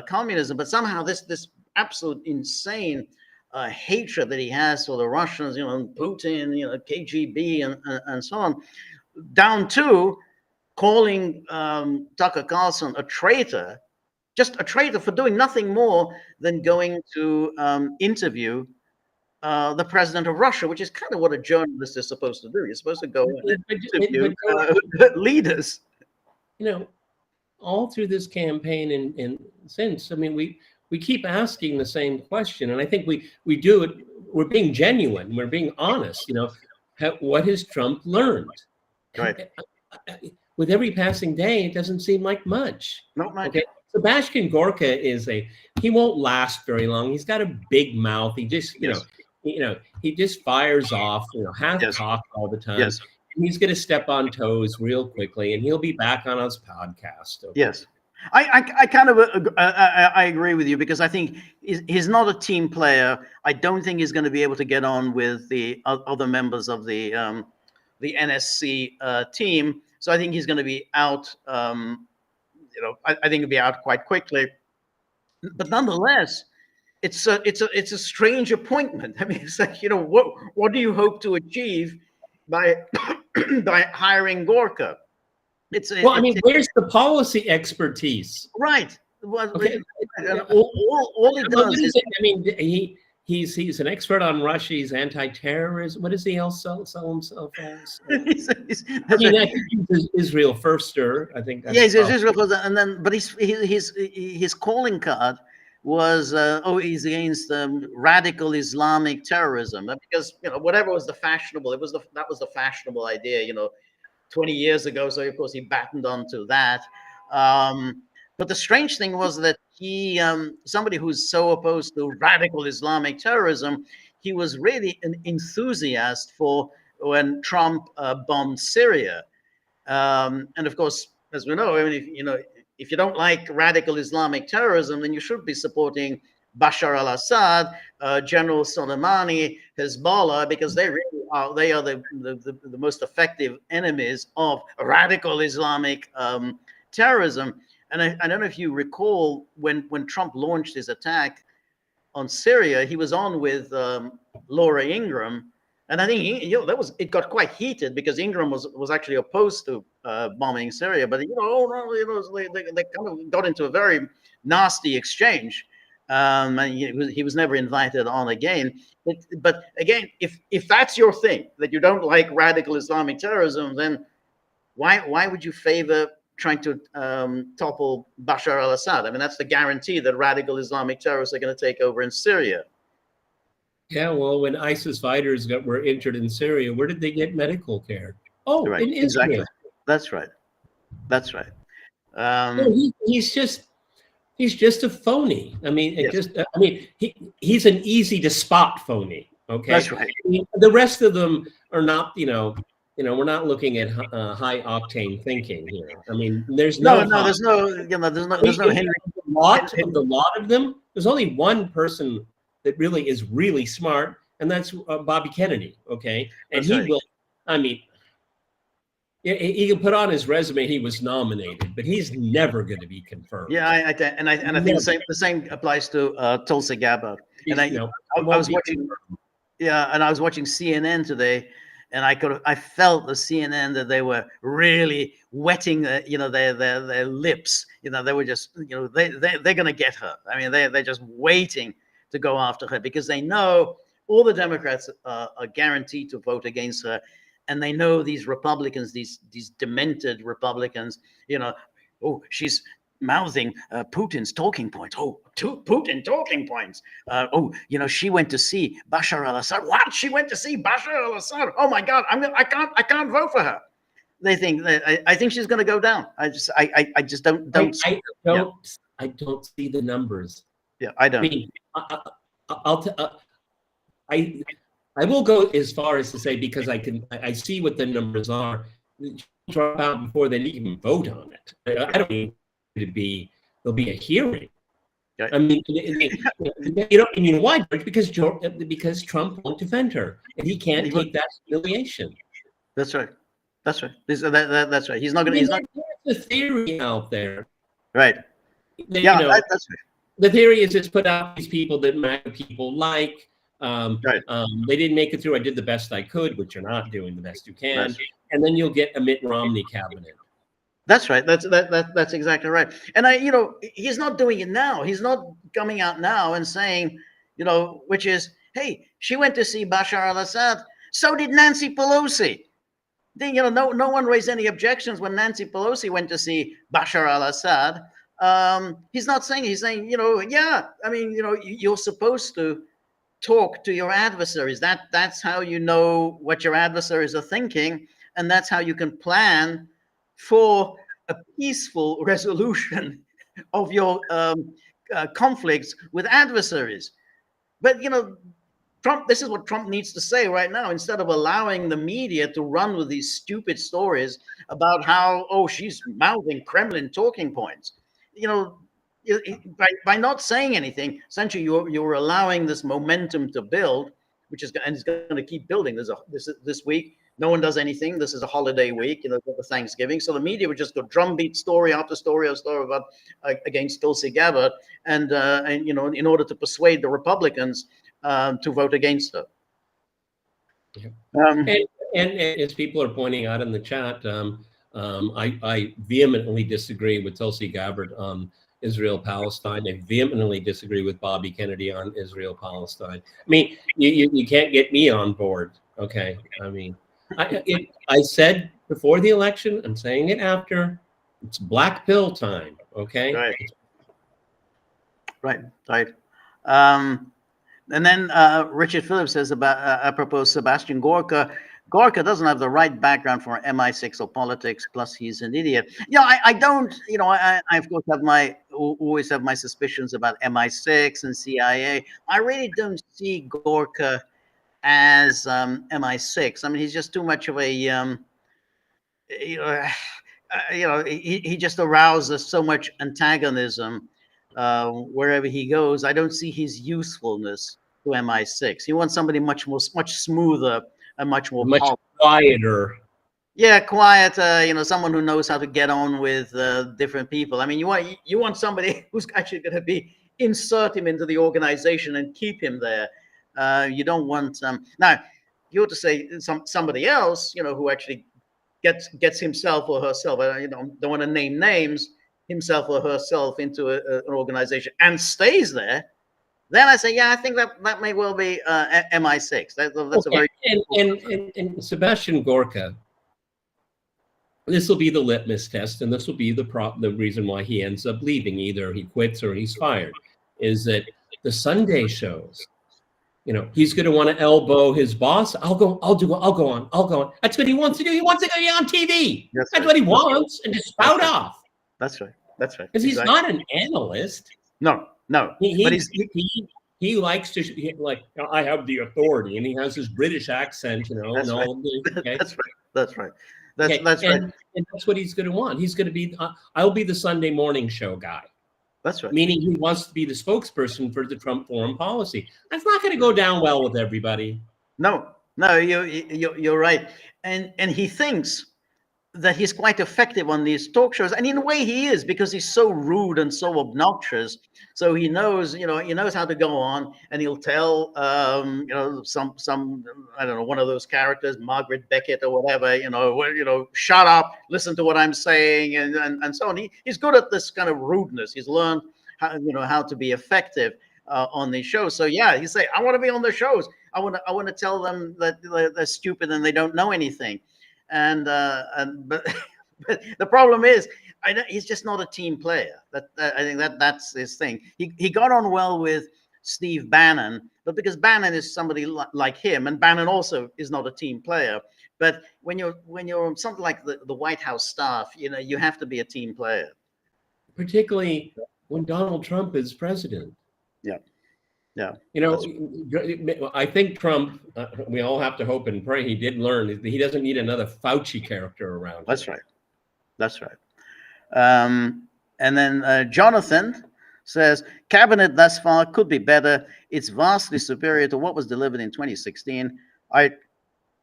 communism, but somehow this absolute insane hatred that he has for the Russians, Putin, KGB, and so on, down to calling Tucker Carlson a traitor, just a traitor for doing nothing more than going to interview the president of Russia, which is kind of what a journalist is supposed to do. You're supposed to go and interview leaders. All through this campaign and since, I mean, we keep asking the same question, and I think we do it. We're being genuine. We're being honest. What has Trump learned? Right. With every passing day, it doesn't seem like much. Not much. Okay. Sebastian Gorka he won't last very long. He's got a big mouth. He just, he just fires off, half talk all the time. Yes. And he's going to step on toes real quickly, and he'll be back on his podcast. Okay? Yes. I kind of I agree with you, because I think he's not a team player. I don't think he's going to be able to get on with the other members of the NSC team. So I think he's going to be out. I think he'll be out quite quickly. But nonetheless, it's a strange appointment. I mean, it's like, what do you hope to achieve by by hiring Gorka? Where's the policy expertise? Right. Well, okay. All he does is, I mean, he's an expert on Russia. He's anti-terrorism. What does he else sell himself as? I think he's Israel firster. I think. He's Israel firster, and then, but his calling card was he's against radical Islamic terrorism, because whatever was the fashionable, that was the fashionable idea, 20 years ago. So of course he battened onto that. But the strange thing was that he, somebody who's so opposed to radical Islamic terrorism, he was really an enthusiast for when Trump bombed Syria. And of course, as we know, I mean, if you don't like radical Islamic terrorism, then you should be supporting Bashar al-Assad, General Soleimani, Hezbollah, because they are the most effective enemies of radical Islamic terrorism. And I don't know if you recall when Trump launched his attack on Syria, he was on with Laura Ingraham, and I think it got quite heated, because Ingraham was actually opposed to bombing Syria, but they kind of got into a very nasty exchange. And he was never invited on again. But again, if that's your thing, that you don't like radical Islamic terrorism, then why would you favor trying to topple Bashar al-Assad? I mean, that's the guarantee that radical Islamic terrorists are going to take over in Syria. Yeah, well, when ISIS fighters were injured in Syria, where did they get medical care? Oh, right. In Israel. Exactly. That's right. That's right. He's just a phony. I mean, he's an easy to spot phony. Okay, that's right. I mean, the rest of them are not. We're not looking at high octane thinking here. I mean, there's no Henry. The lot of them. There's only one person that really is really smart, and that's Bobby Kennedy. Okay, and that's he will. I mean, he can put on his resume he was nominated, but he's never going to be confirmed. Yeah, I think the same applies to Tulsi Gabbard. And I was watching. Yeah, and I was watching CNN today, and I felt the CNN that they were really wetting their lips. They were just they're going to get her. I mean, they're just waiting to go after her, because they know all the Democrats are guaranteed to vote against her, and they know these Republicans, these demented Republicans, she's mouthing Putin's talking points. Putin talking points. She went to see Bashar al-Assad. What? She went to see Bashar al-Assad? Oh my God! I can't vote for her. They think that I think she's going to go down. I just don't. I don't see the numbers. Yeah, I don't. I mean, I will go as far as to say, because I see what the numbers are, drop out before they even vote on it. I don't mean there'll be a hearing. Okay. I mean, you know why, George? Because Trump won't defend her, and he can't take that humiliation. That's right. That's right. That's right. He's not going to. There's a theory out there. Right. Yeah, that's right. The theory is it's put out these people that MAGA people like. Right. They didn't make it through. I did the best I could, which you're not doing the best you can, Right. and then you'll get a Mitt Romney cabinet. That's right. That's exactly right. And he's not doing it now. He's not coming out now and saying, which is, hey, she went to see Bashar al-Assad. So did Nancy Pelosi. Then, no one raised any objections when Nancy Pelosi went to see Bashar al-Assad. He's not saying, he's saying, yeah, I mean, you're supposed to talk to your adversaries. That's how you know what your adversaries are thinking. And that's how you can plan for a peaceful resolution of your conflicts with adversaries. But, Trump, this is what Trump needs to say right now, instead of allowing the media to run with these stupid stories about how, she's mouthing Kremlin talking points. By not saying anything, essentially you're allowing this momentum to build, which is going to keep building. This week, no one does anything. This is a holiday week, for Thanksgiving. So the media would just go drumbeat story after story after story about against Tulsi Gabbard, and in order to persuade the Republicans to vote against her. Yeah. And as people are pointing out in the chat, I vehemently disagree with Tulsi Gabbard on Israel-Palestine. I vehemently disagree with Bobby Kennedy on Israel-Palestine. I mean, you can't get me on board, okay? I mean, I said before the election, I'm saying it after, it's black pill time, okay? Right. And then Richard Phillips says about, apropos Sebastian Gorka, Gorka doesn't have the right background for MI6 or politics, plus he's an idiot. I don't, I of course always have my suspicions about MI6 and CIA. I really don't see Gorka as MI6. I mean, he's just too much of a, he just arouses so much antagonism wherever he goes. I don't see his usefulness to MI6. He wants somebody much smoother and much quieter. Yeah, quieter. Someone who knows how to get on with different people. I mean, you want somebody who's actually going to insert him into the organization and keep him there. You don't want now. You ought to say somebody else, who actually gets himself or herself. Don't want to name names. Himself or herself into an organization and stays there. Then I say, yeah, I think that may well be MI6. That's okay. A very and Sebastian Gorka. This will be the litmus test, and this will be the reason why he ends up leaving. Either he quits or he's fired. Is that the Sunday shows? He's going to want to elbow his boss. I'll go on. That's what he wants to do. He wants to go on TV. That's what he wants, and just spout off. That's right. Because he's not an analyst. No. He likes to I have the authority, and he has his British accent, That's right. Okay. That's right. That's right. And that's what he's going to want. He's going to be. I'll be the Sunday morning show guy. That's right. Meaning he wants to be the spokesperson for the Trump foreign policy. That's not going to go down well with everybody. No, you're right. And he thinks that he's quite effective on these talk shows, and in a way he is, because he's so rude and so obnoxious. So he knows how to go on, and he'll tell some I don't know, one of those characters, Margaret Beckett or whatever, shut up, listen to what I'm saying, and so on. He's good at this kind of rudeness. He's learned how to be effective on these shows. So yeah, he say, I want to be on the shows. I want to tell them that they're stupid and they don't know anything. But the problem is, he's just not a team player. I think that's his thing. He got on well with Steve Bannon, but because Bannon is somebody like him, and Bannon also is not a team player. But when you're something like the White House staff, you have to be a team player. Particularly when Donald Trump is president. Yeah. Yeah. You know, I think Trump, we all have to hope and pray he did learn that he doesn't need another Fauci character around. That's right. That's right. And then Jonathan says, cabinet thus far could be better. It's vastly superior to what was delivered in 2016. I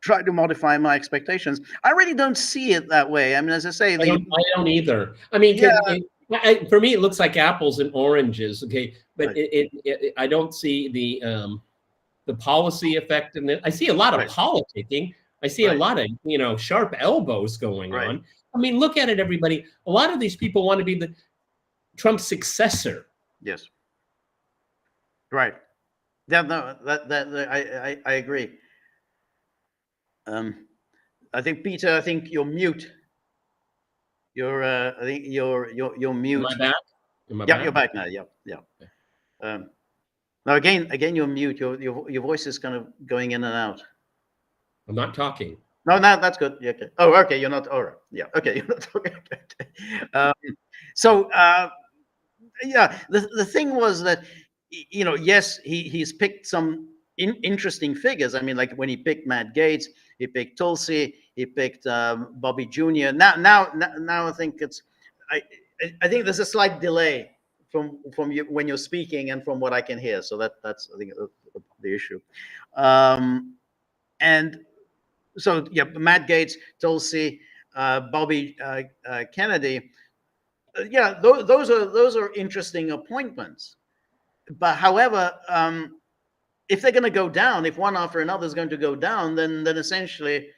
tried to modify my expectations. I really don't see it that way. I mean, as I say, I don't either. I mean, for me, it looks like apples and oranges. Okay, but right. I don't see the policy effect in it. I see a lot of politicking. I see a lot of sharp elbows going on. I mean, look at it, everybody. A lot of these people want to be the Trump's successor. Yes. Right. Yeah. No. I agree. I think Peter. I think you're mute. I think you're mute. Am I back? Yeah, you're back now. Yeah. Yeah. Now again, you're mute. Your voice is kind of going in and out. I'm not talking. No, that's good. Yeah, okay. Oh, okay. You're not. All right. Yeah. Okay. You're not talking. Yeah. The thing was that, yes, he's picked some interesting figures. I mean, like when he picked Matt Gaetz, he picked Tulsi, he picked Bobby Jr. Now I think I think there's a slight delay from you when you're speaking and from what I can hear. So that's I think the issue. And so yeah, Matt Gaetz, Tulsi, Bobby Kennedy. Yeah, those are interesting appointments. But however, if they're going to go down, if one after another is going to go down, then essentially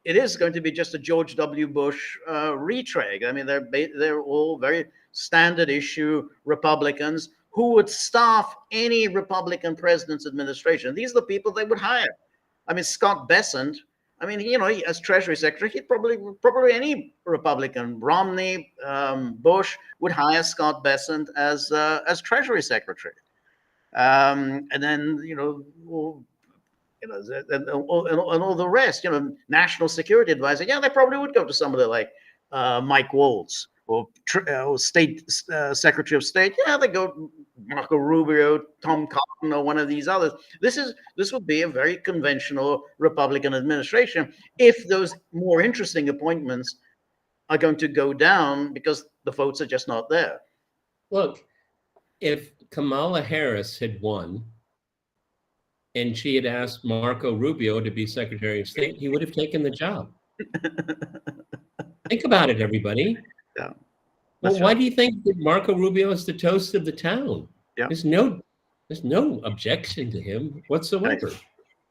it is going to be just a George W. Bush retread. I mean, they're all very standard issue Republicans who would staff any Republican president's administration. These are the people they would hire. I mean, Scott Bessent. I mean, as Treasury Secretary, he'd probably any Republican, Romney, Bush would hire Scott Bessent as Treasury Secretary, and then all the rest, National Security Advisor. Yeah, they probably would go to somebody like Mike Waltz or State Secretary of State. Yeah, they go Marco Rubio, Tom Cotton, or one of these others. This would be a very conventional Republican administration if those more interesting appointments are going to go down because the votes are just not there. Look, if Kamala Harris had won and she had asked Marco Rubio to be Secretary of State, he would have taken the job. Think about it, everybody. Yeah. Well, why do you think that Marco Rubio is the toast of the town? Yeah. There's no objection to him whatsoever. Nice.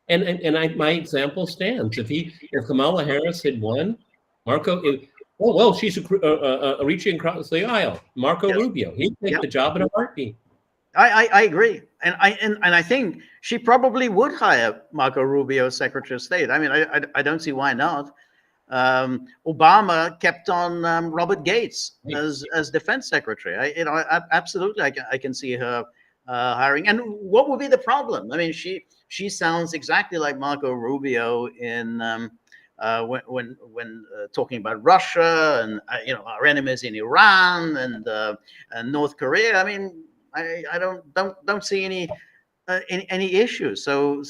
And my example stands. If Kamala Harris had won, Marco, she's reaching across the aisle. Marco Rubio, he'd take the job in a heartbeat. I agree, and I think she probably would hire Marco Rubio as Secretary of State. I mean, I don't see why not. Obama kept on Robert Gates as Defense Secretary. Absolutely, I can see her hiring. And what would be the problem? I mean, she sounds exactly like Marco Rubio in when talking about Russia and our enemies in Iran and North Korea. I mean, I don't see any issues. So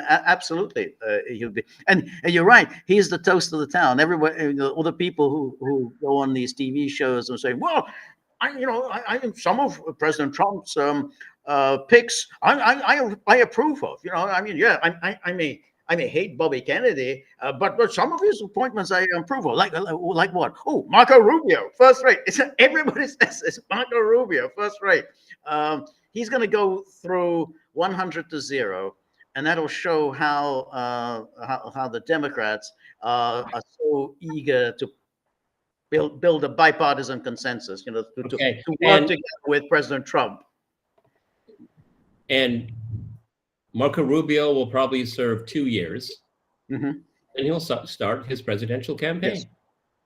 absolutely, he'll be. And you're right. He's the toast of the town. Everybody, all the people who go on these TV shows and say, "Well, I some of President Trump's picks I approve of." I mean, yeah, I may hate Bobby Kennedy, but some of his appointments I approve of. Like what? Oh, Marco Rubio, first rate. Everybody says it's Marco Rubio, first rate. He's going to go through 100 to 0, and that'll show how the Democrats are so eager to build a bipartisan consensus, to work together with President Trump. And Marco Rubio will probably serve 2 years, and he'll start his presidential campaign.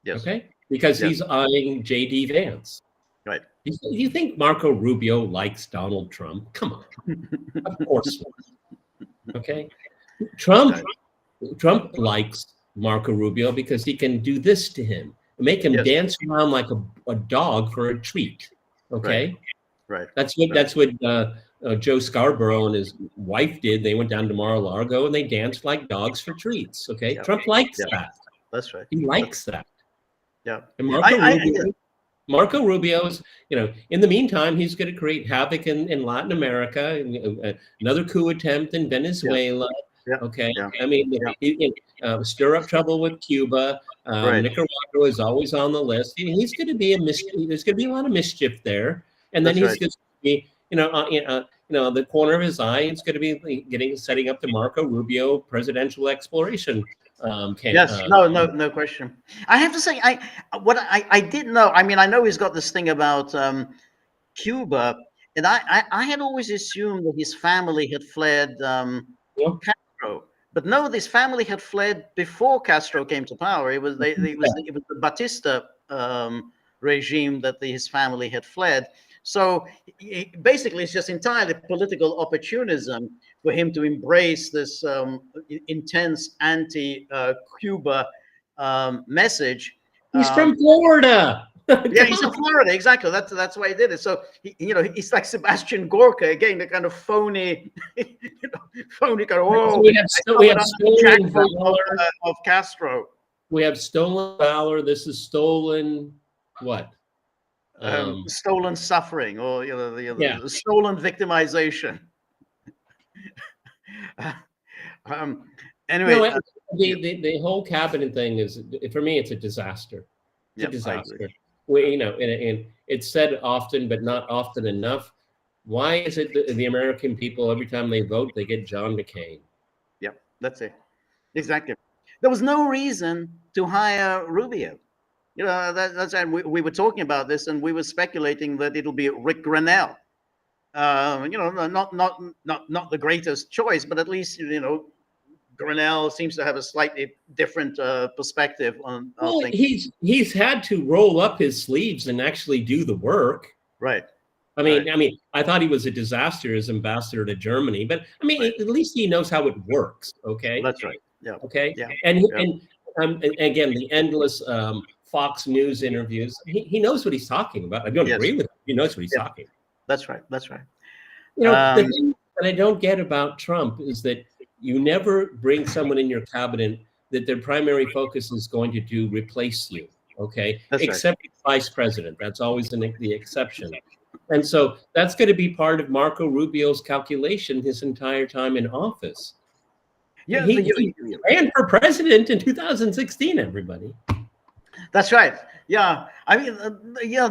Yes. Okay, because he's eyeing J.D. Vance. Right. You think Marco Rubio likes Donald Trump? Come on. Of course not. Okay. Trump likes Marco Rubio because he can do this to him, make him dance around like a dog for a treat. Okay. Right. That's what Joe Scarborough and his wife did. They went down to Mar-a-Lago and they danced like dogs for treats. Okay, Yeah. Trump likes Yeah. that. That's right. He likes that. Yeah. And I- Marco Rubio is, in the meantime, he's going to create havoc in Latin America, another coup attempt in Venezuela. Yeah. Okay, Yeah. I mean, stir up trouble with Cuba. Right. Nicaragua is always on the list. He's going to be there's going to be a lot of mischief there, and then That's he's going to be, the corner of his eye. It's going to be setting up the Marco Rubio presidential exploration. Yes, no question. I have to say, I didn't know. I mean, I know he's got this thing about Cuba, and I had always assumed that his family had fled Castro, but no, this family had fled before Castro came to power. It was the Batista regime that his family had fled. So basically, it's just entirely political opportunism for him to embrace this intense anti-Cuba message. He's from Florida. Yeah, he's from Florida. Exactly. That's why he did it. So he's like Sebastian Gorka again, the kind of phony, phony kind of. Oh, we have stolen valor of Castro. We have stolen valor. This is stolen what? Stolen suffering, or the stolen victimization. Anyway, the whole cabinet thing is, for me, it's a disaster. It's a disaster. And it's said often, but not often enough. Why is it that the American people, every time they vote, they get John McCain? Yeah, that's it. Exactly. There was no reason to hire Rubio. That's and we were talking about this, and we were speculating that it'll be Rick Grenell. Not the greatest choice, but at least Grenell seems to have a slightly different perspective on things. He's had to roll up his sleeves and actually do the work. Right. I mean, I thought he was a disaster as ambassador to Germany, but I mean, at least he knows how it works. Okay. That's right. Yeah. Okay. Yeah. And again, the endless Fox News interviews. He knows what he's talking about. I don't agree with him. He knows what he's talking. That's right. That's right. The thing that I don't get about Trump is that you never bring someone in your cabinet that their primary focus is going to replace you. Okay. Except vice president. That's always the exception. And so that's going to be part of Marco Rubio's calculation his entire time in office. Yeah, he ran for president in 2016, everybody. That's right. Yeah. I mean,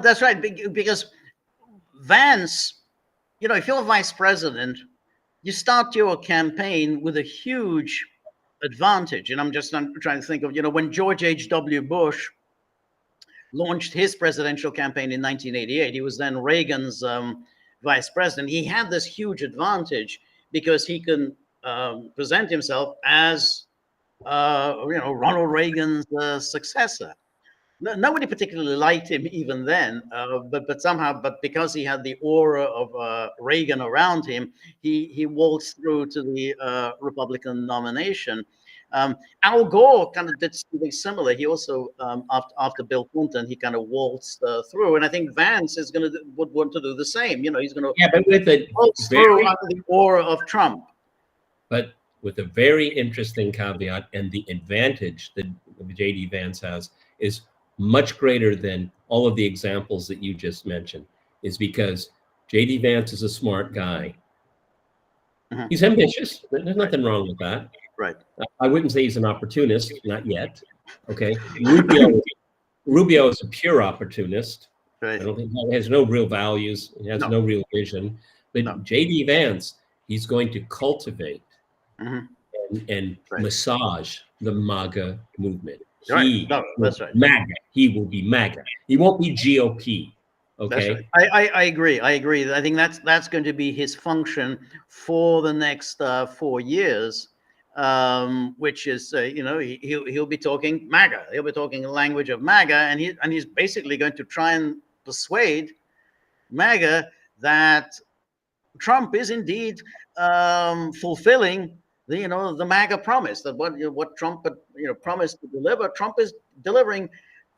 that's right. Because Vance, if you're vice president, you start your campaign with a huge advantage. And I'm trying to think of, when George H.W. Bush launched his presidential campaign in 1988, he was then Reagan's vice president. He had this huge advantage because he can present himself as, Ronald Reagan's successor. Nobody particularly liked him even then, but because he had the aura of Reagan around him, he waltzed through to the Republican nomination. Al Gore kind of did something similar. He also, after Bill Clinton, he kind of waltzed through, and I think Vance would want to do the same. He's going to but with a waltz through under the aura of Trump. But with a very interesting caveat, and the advantage that J.D. Vance has is much greater than all of the examples that you just mentioned, is because J.D. Vance is a smart guy. Mm-hmm. He's ambitious. There's nothing wrong with that. Right. I wouldn't say he's an opportunist, not yet. Okay. Rubio is a pure opportunist. Right. I don't think he has no real values. He has no real vision. But J.D. Vance, he's going to cultivate and massage the MAGA movement. That's right. MAGA. He will be MAGA. He won't be GOP. Okay. Right. I agree. I think that's going to be his function for the next 4 years, which is he'll be talking MAGA. He'll be talking the language of MAGA, and he's basically going to try and persuade MAGA that Trump is indeed fulfilling the MAGA promise, that what Trump had promised to deliver, Trump is delivering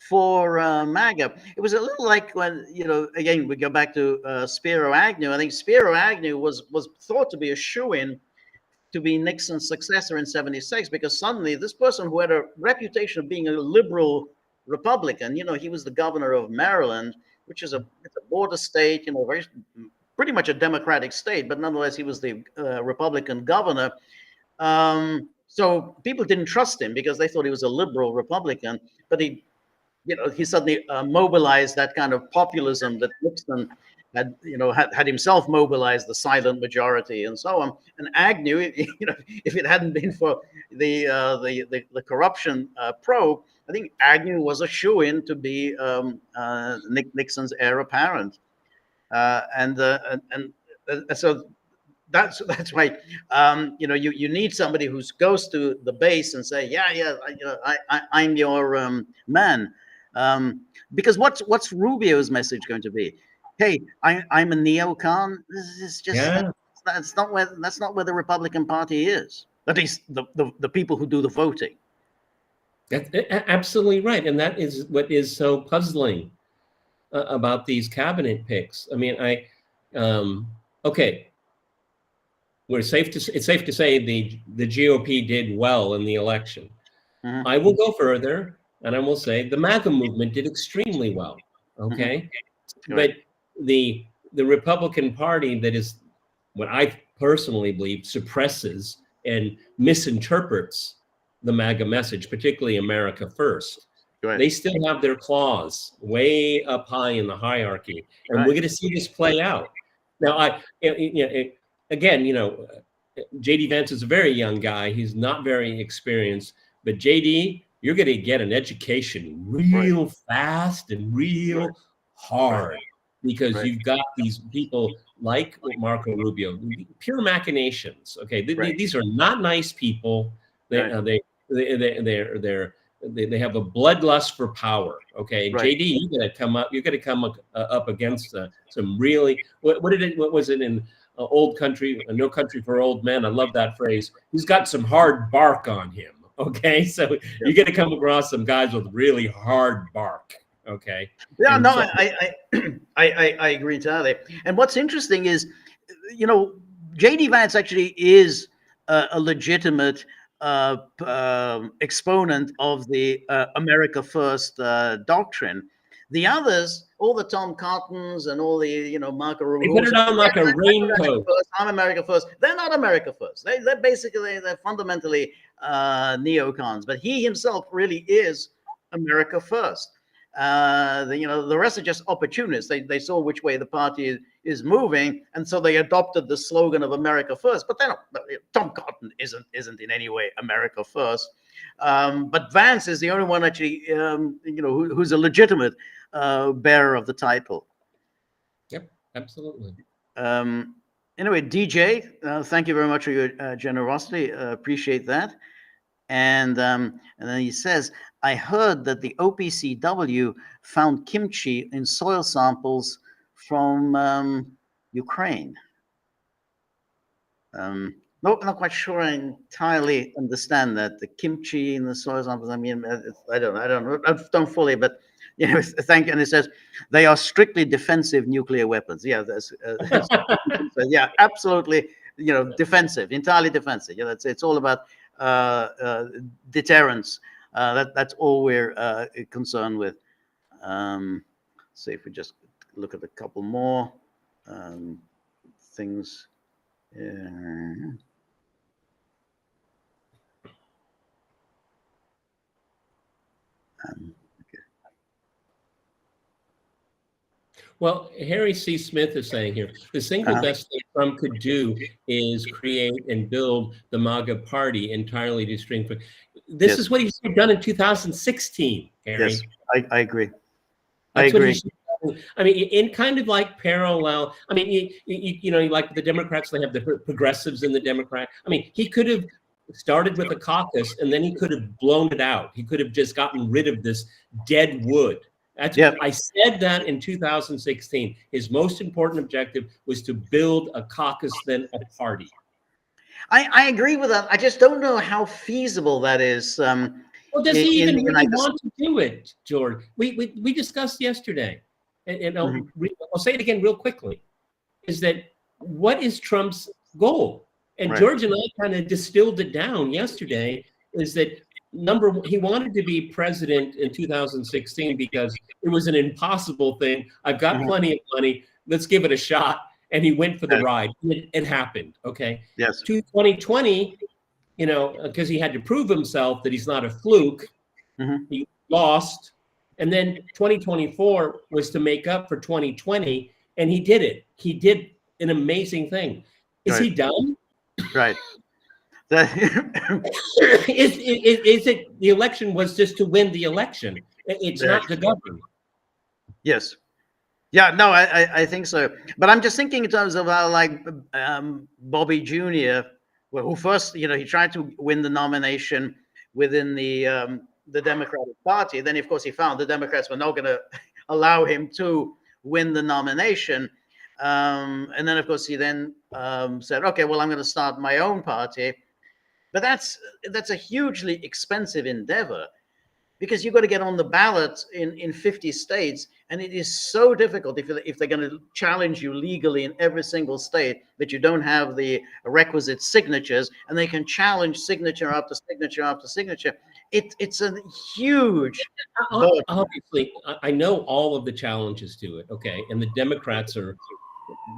for MAGA. It was a little like when, again, we go back to Spiro Agnew. I think Spiro Agnew was thought to be a shoo-in to be Nixon's successor in '76, because suddenly this person who had a reputation of being a liberal Republican, he was the governor of Maryland, which is it's a border state, pretty much a Democratic state, but nonetheless he was the Republican governor. So people didn't trust him because they thought he was a liberal Republican, but he suddenly mobilized that kind of populism that Nixon had himself mobilized, the silent majority and so on. And Agnew, if it hadn't been for the corruption probe, I think Agnew was a shoo-in to be Nixon's heir apparent. So that's why you need somebody who goes to the base and say, I'm your man. Because what's Rubio's message going to be? Hey, I'm a neocon. This is just that's not where the Republican Party is. At least the people who do the voting. That's absolutely right, and that is what is so puzzling about these cabinet picks. I mean, okay. It's safe to say the GOP did well in the election. Mm-hmm. I will go further, and I will say the MAGA movement did extremely well. Okay, mm-hmm. But the Republican Party, that is what I personally believe suppresses and misinterprets the MAGA message, particularly America First. Right. They still have their claws way up high in the hierarchy, and we're going to see this play out. Now, again, JD Vance is a very young guy. He's not very experienced, but JD, you're going to get an education real fast and real hard, because you've got these people like Marco Rubio, pure machinations. Okay, these are not nice people. They have a bloodlust for power. Okay, right. JD, you're going to come up against some really what was it in Old Country, No Country for Old Men? I love that phrase. He's got some hard bark on him. Okay, so you're going to come across some guys with really hard bark. Okay. Yeah, and no, I agree entirely. And what's interesting is, JD Vance actually is a legitimate exponent of the America First doctrine. The others, all the Tom Cottons and all the Marco Rubio, they put it on like a raincoat. I'm America First. They're not America First. They're fundamentally neocons. But he himself really is America First. The rest are just opportunists. They saw which way the party is moving, and so they adopted the slogan of America First. But Tom Cotton isn't in any way America First. But Vance is the only one actually, who's a legitimate bearer of the title. Yep, absolutely. Anyway, DJ, thank you very much for your generosity. Appreciate that. And then he says, I heard that the OPCW found kimchi in soil samples from Ukraine. No, I'm not quite sure I entirely understand that. The kimchi in the soil samples, I mean, I don't fully, but thank you. And it says they are strictly defensive nuclear weapons. Yeah, yeah, absolutely. Defensive, entirely defensive. Yeah, it's all about deterrence. That's all we're concerned with. See if we just look at a couple more things. Well, Harry C. Smith is saying here, the single best thing Trump could do is create and build the MAGA party entirely to string. This is what he should have done in 2016, Harry. Yes, I agree. That's I agree. I mean, in kind of like parallel. I mean, like the Democrats, they have the progressives in the Democrat. I mean, he could have started with a caucus, and then he could have blown it out. He could have just gotten rid of this dead wood. I said that in 2016. His most important objective was to build a caucus, then a party. I agree with that. I just don't know how feasible that is. Well, does he in even the really United want to do it, George? We discussed yesterday, and I'll say it again real quickly, is that what is Trump's goal? And Right. George and I kind of distilled it down yesterday, is that he wanted to be president in 2016 because it was an impossible thing. I've got plenty of money. Let's give it a shot. And he went for the ride. It happened. Okay. Yes. To 2020, you know, because he had to prove himself that he's not a fluke. He lost. And then 2024 was to make up for 2020. And he did it. He did an amazing thing. Is he done? Right. Is it the election was just to win the election? It's not to govern. Yes. Yeah, no, I think so. But I'm just thinking in terms of how, like, Bobby Jr., who first, you know, he tried to win the nomination within the Democratic Party. Then, of course, he found the Democrats were not going to allow him to win the nomination. And then, of course, he then said, okay, well, I'm going to start my own party. But that's a hugely expensive endeavor, because you've got to get on the ballot in 50 states. And it is so difficult if they're going to challenge you legally in every single state that you don't have the requisite signatures, and they can challenge signature after signature after signature. It's a huge burden. Obviously, I know all of the challenges to it, okay? And the Democrats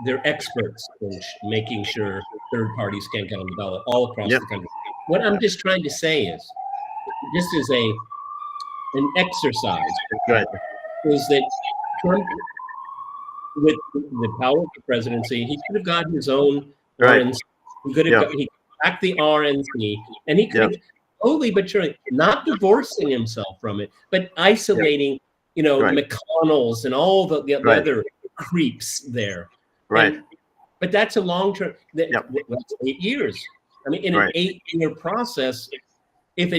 they're experts in making sure third parties can't get on the ballot all across the country. What I'm just trying to say is, this is an exercise, Right. is that Trump, with the power of the presidency, he could have gotten his own RNC. He could have backed the RNC, and he could have slowly but surely, not divorcing himself from it, but isolating, you know, McConnell's and all the other creeps there. Right. But that's a long term. That's 8 years. I mean, in an 8-year process, if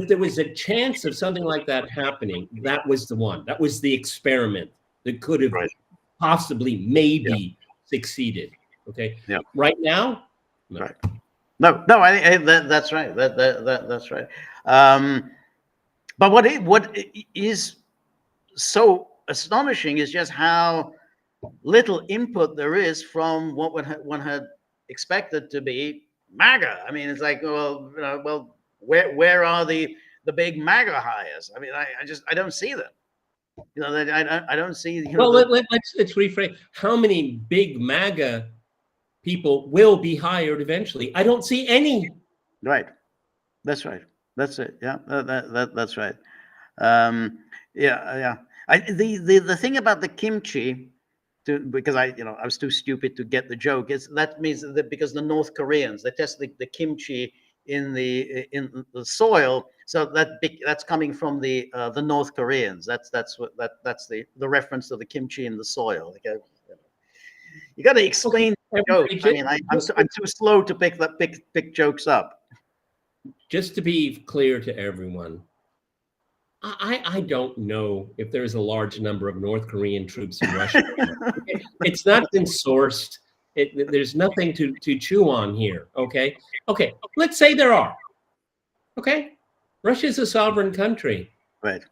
there was a chance of something like that happening, that was the one. That was the experiment that could have possibly, maybe succeeded. Okay. Yeah. Right now, no. Right. No. That's right. That's right. But what is so astonishing is just how little input there is from what one had expected to be MAGA. I mean, it's like, well, you know, well, where are the big MAGA hires? I mean, I don't see them. You know, I don't see. You know, well, let's rephrase. How many big MAGA people will be hired eventually? I don't see any. Right. That's right. That's it. Yeah. That's right. Yeah. The thing about the kimchi, because I was too stupid to get the joke, is that means that because the North Koreans, they test the kimchi in the soil, so that's coming from the North Koreans. That's the reference to the kimchi in the soil. Okay? You got to explain the joke. I mean, I'm too slow to pick jokes up. Just to be clear to everyone, I don't know if there's a large number of North Korean troops in Russia. It's not been sourced. There's nothing to chew on here. Okay. Let's say there are. Okay. Russia's a sovereign country. Right.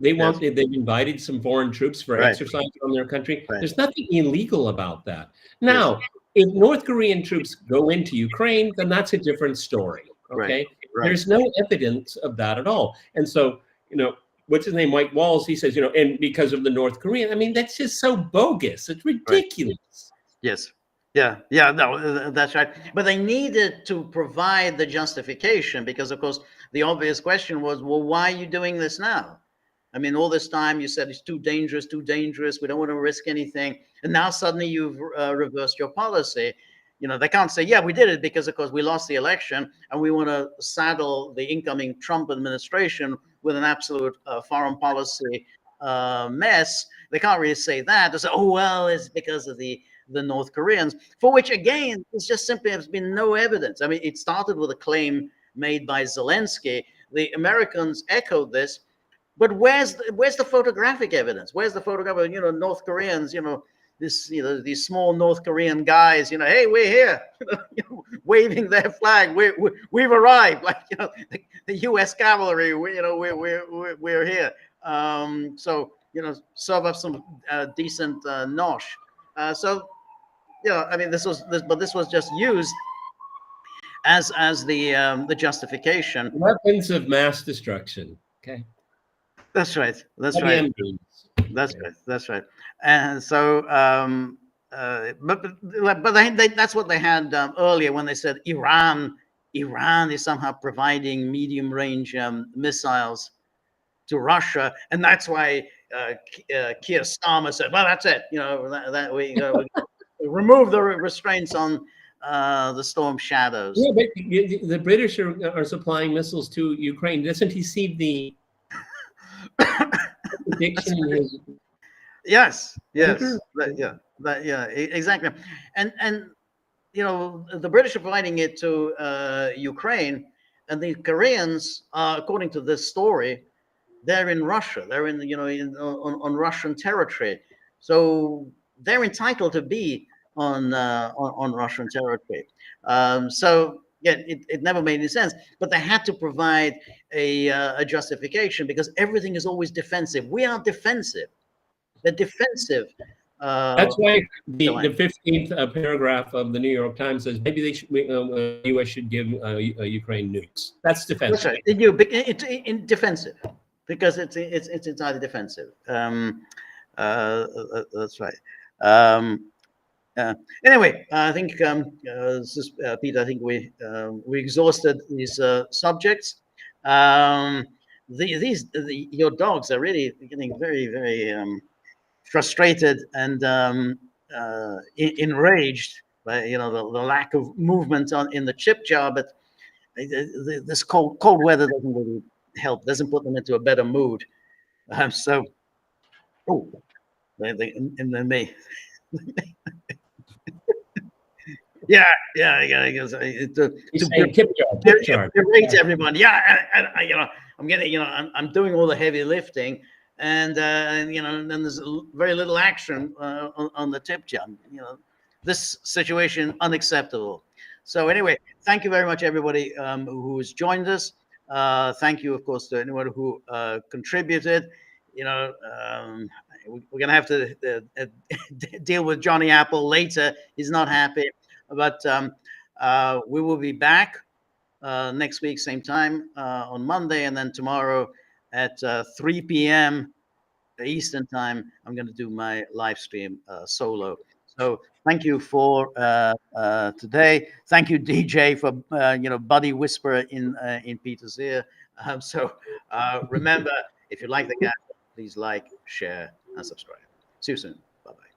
They've invited some foreign troops for exercise on their country. Right. There's nothing illegal about that. Now, if North Korean troops go into Ukraine, then that's a different story. Okay. Right. There's no evidence of that at all. And so, you know, what's his name? Mike Walls, he says, you know, and because of the North Korean, I mean, that's just so bogus. It's ridiculous. Right. Yes. Yeah. No, that's right. But they needed to provide the justification because, of course, the obvious question was, well, why are you doing this now? I mean, all this time you said it's too dangerous. We don't want to risk anything. And now suddenly you've reversed your policy. You know, they can't say, yeah, we did it because, of course, we lost the election and we want to saddle the incoming Trump administration with an absolute foreign policy mess. They can't really say that. They say, oh, well, it's because of the North Koreans, for which, again, it's just simply has been no evidence. I mean, it started with a claim made by Zelensky. The Americans echoed this, but where's the photographic evidence? Where's the photograph of, you know, North Koreans, you know, these small North Korean guys, hey, we're here, waving their flag. We've arrived, like the U.S. cavalry. We're here. So serve up some decent nosh. So I mean, this was just used as the justification. Weapons of mass destruction. Okay. That's right. That's right. That's right. And so, but that's what they had earlier when they said Iran is somehow providing medium-range missiles to Russia, and that's why Keir Starmer said, "Well, that's it. That we remove the restraints on the Storm Shadows." Yeah, but the British are supplying missiles to Ukraine. Doesn't he see the prediction in his... Yes, exactly. And the British are providing it to Ukraine, and the Koreans, according to this story, they're in Russia. They're on Russian territory, so they're entitled to be on Russian territory. So yeah, it never made any sense. But they had to provide a justification because everything is always defensive. We are defensive. They're defensive. That's why the 15th paragraph of the New York Times says maybe the U.S. should give Ukraine nukes. That's defensive. That's right. It's defensive because it's entirely defensive. That's right. Anyway, I think Peter. I think we exhausted these subjects. Your dogs are really getting very, very frustrated and enraged by the lack of movement in the chip jar. But this cold weather doesn't really help. Doesn't put them into a better mood. So, and then they. Yeah, to berate everyone. Yeah, I'm getting, I'm doing all the heavy lifting, and then there's very little action on the tip jar. This situation unacceptable. So anyway, thank you very much, everybody who has joined us. Thank you, of course, to anyone who contributed. We're gonna have to deal with Johnny Apple later. He's not happy. But we will be back next week, same time on Monday, and then tomorrow at 3 p.m. Eastern time, I'm going to do my live stream solo. So thank you for today. Thank you, DJ, for buddy whisperer in Peter's ear. So remember, if you like the Gaggle, please like, share, and subscribe. See you soon. Bye-bye.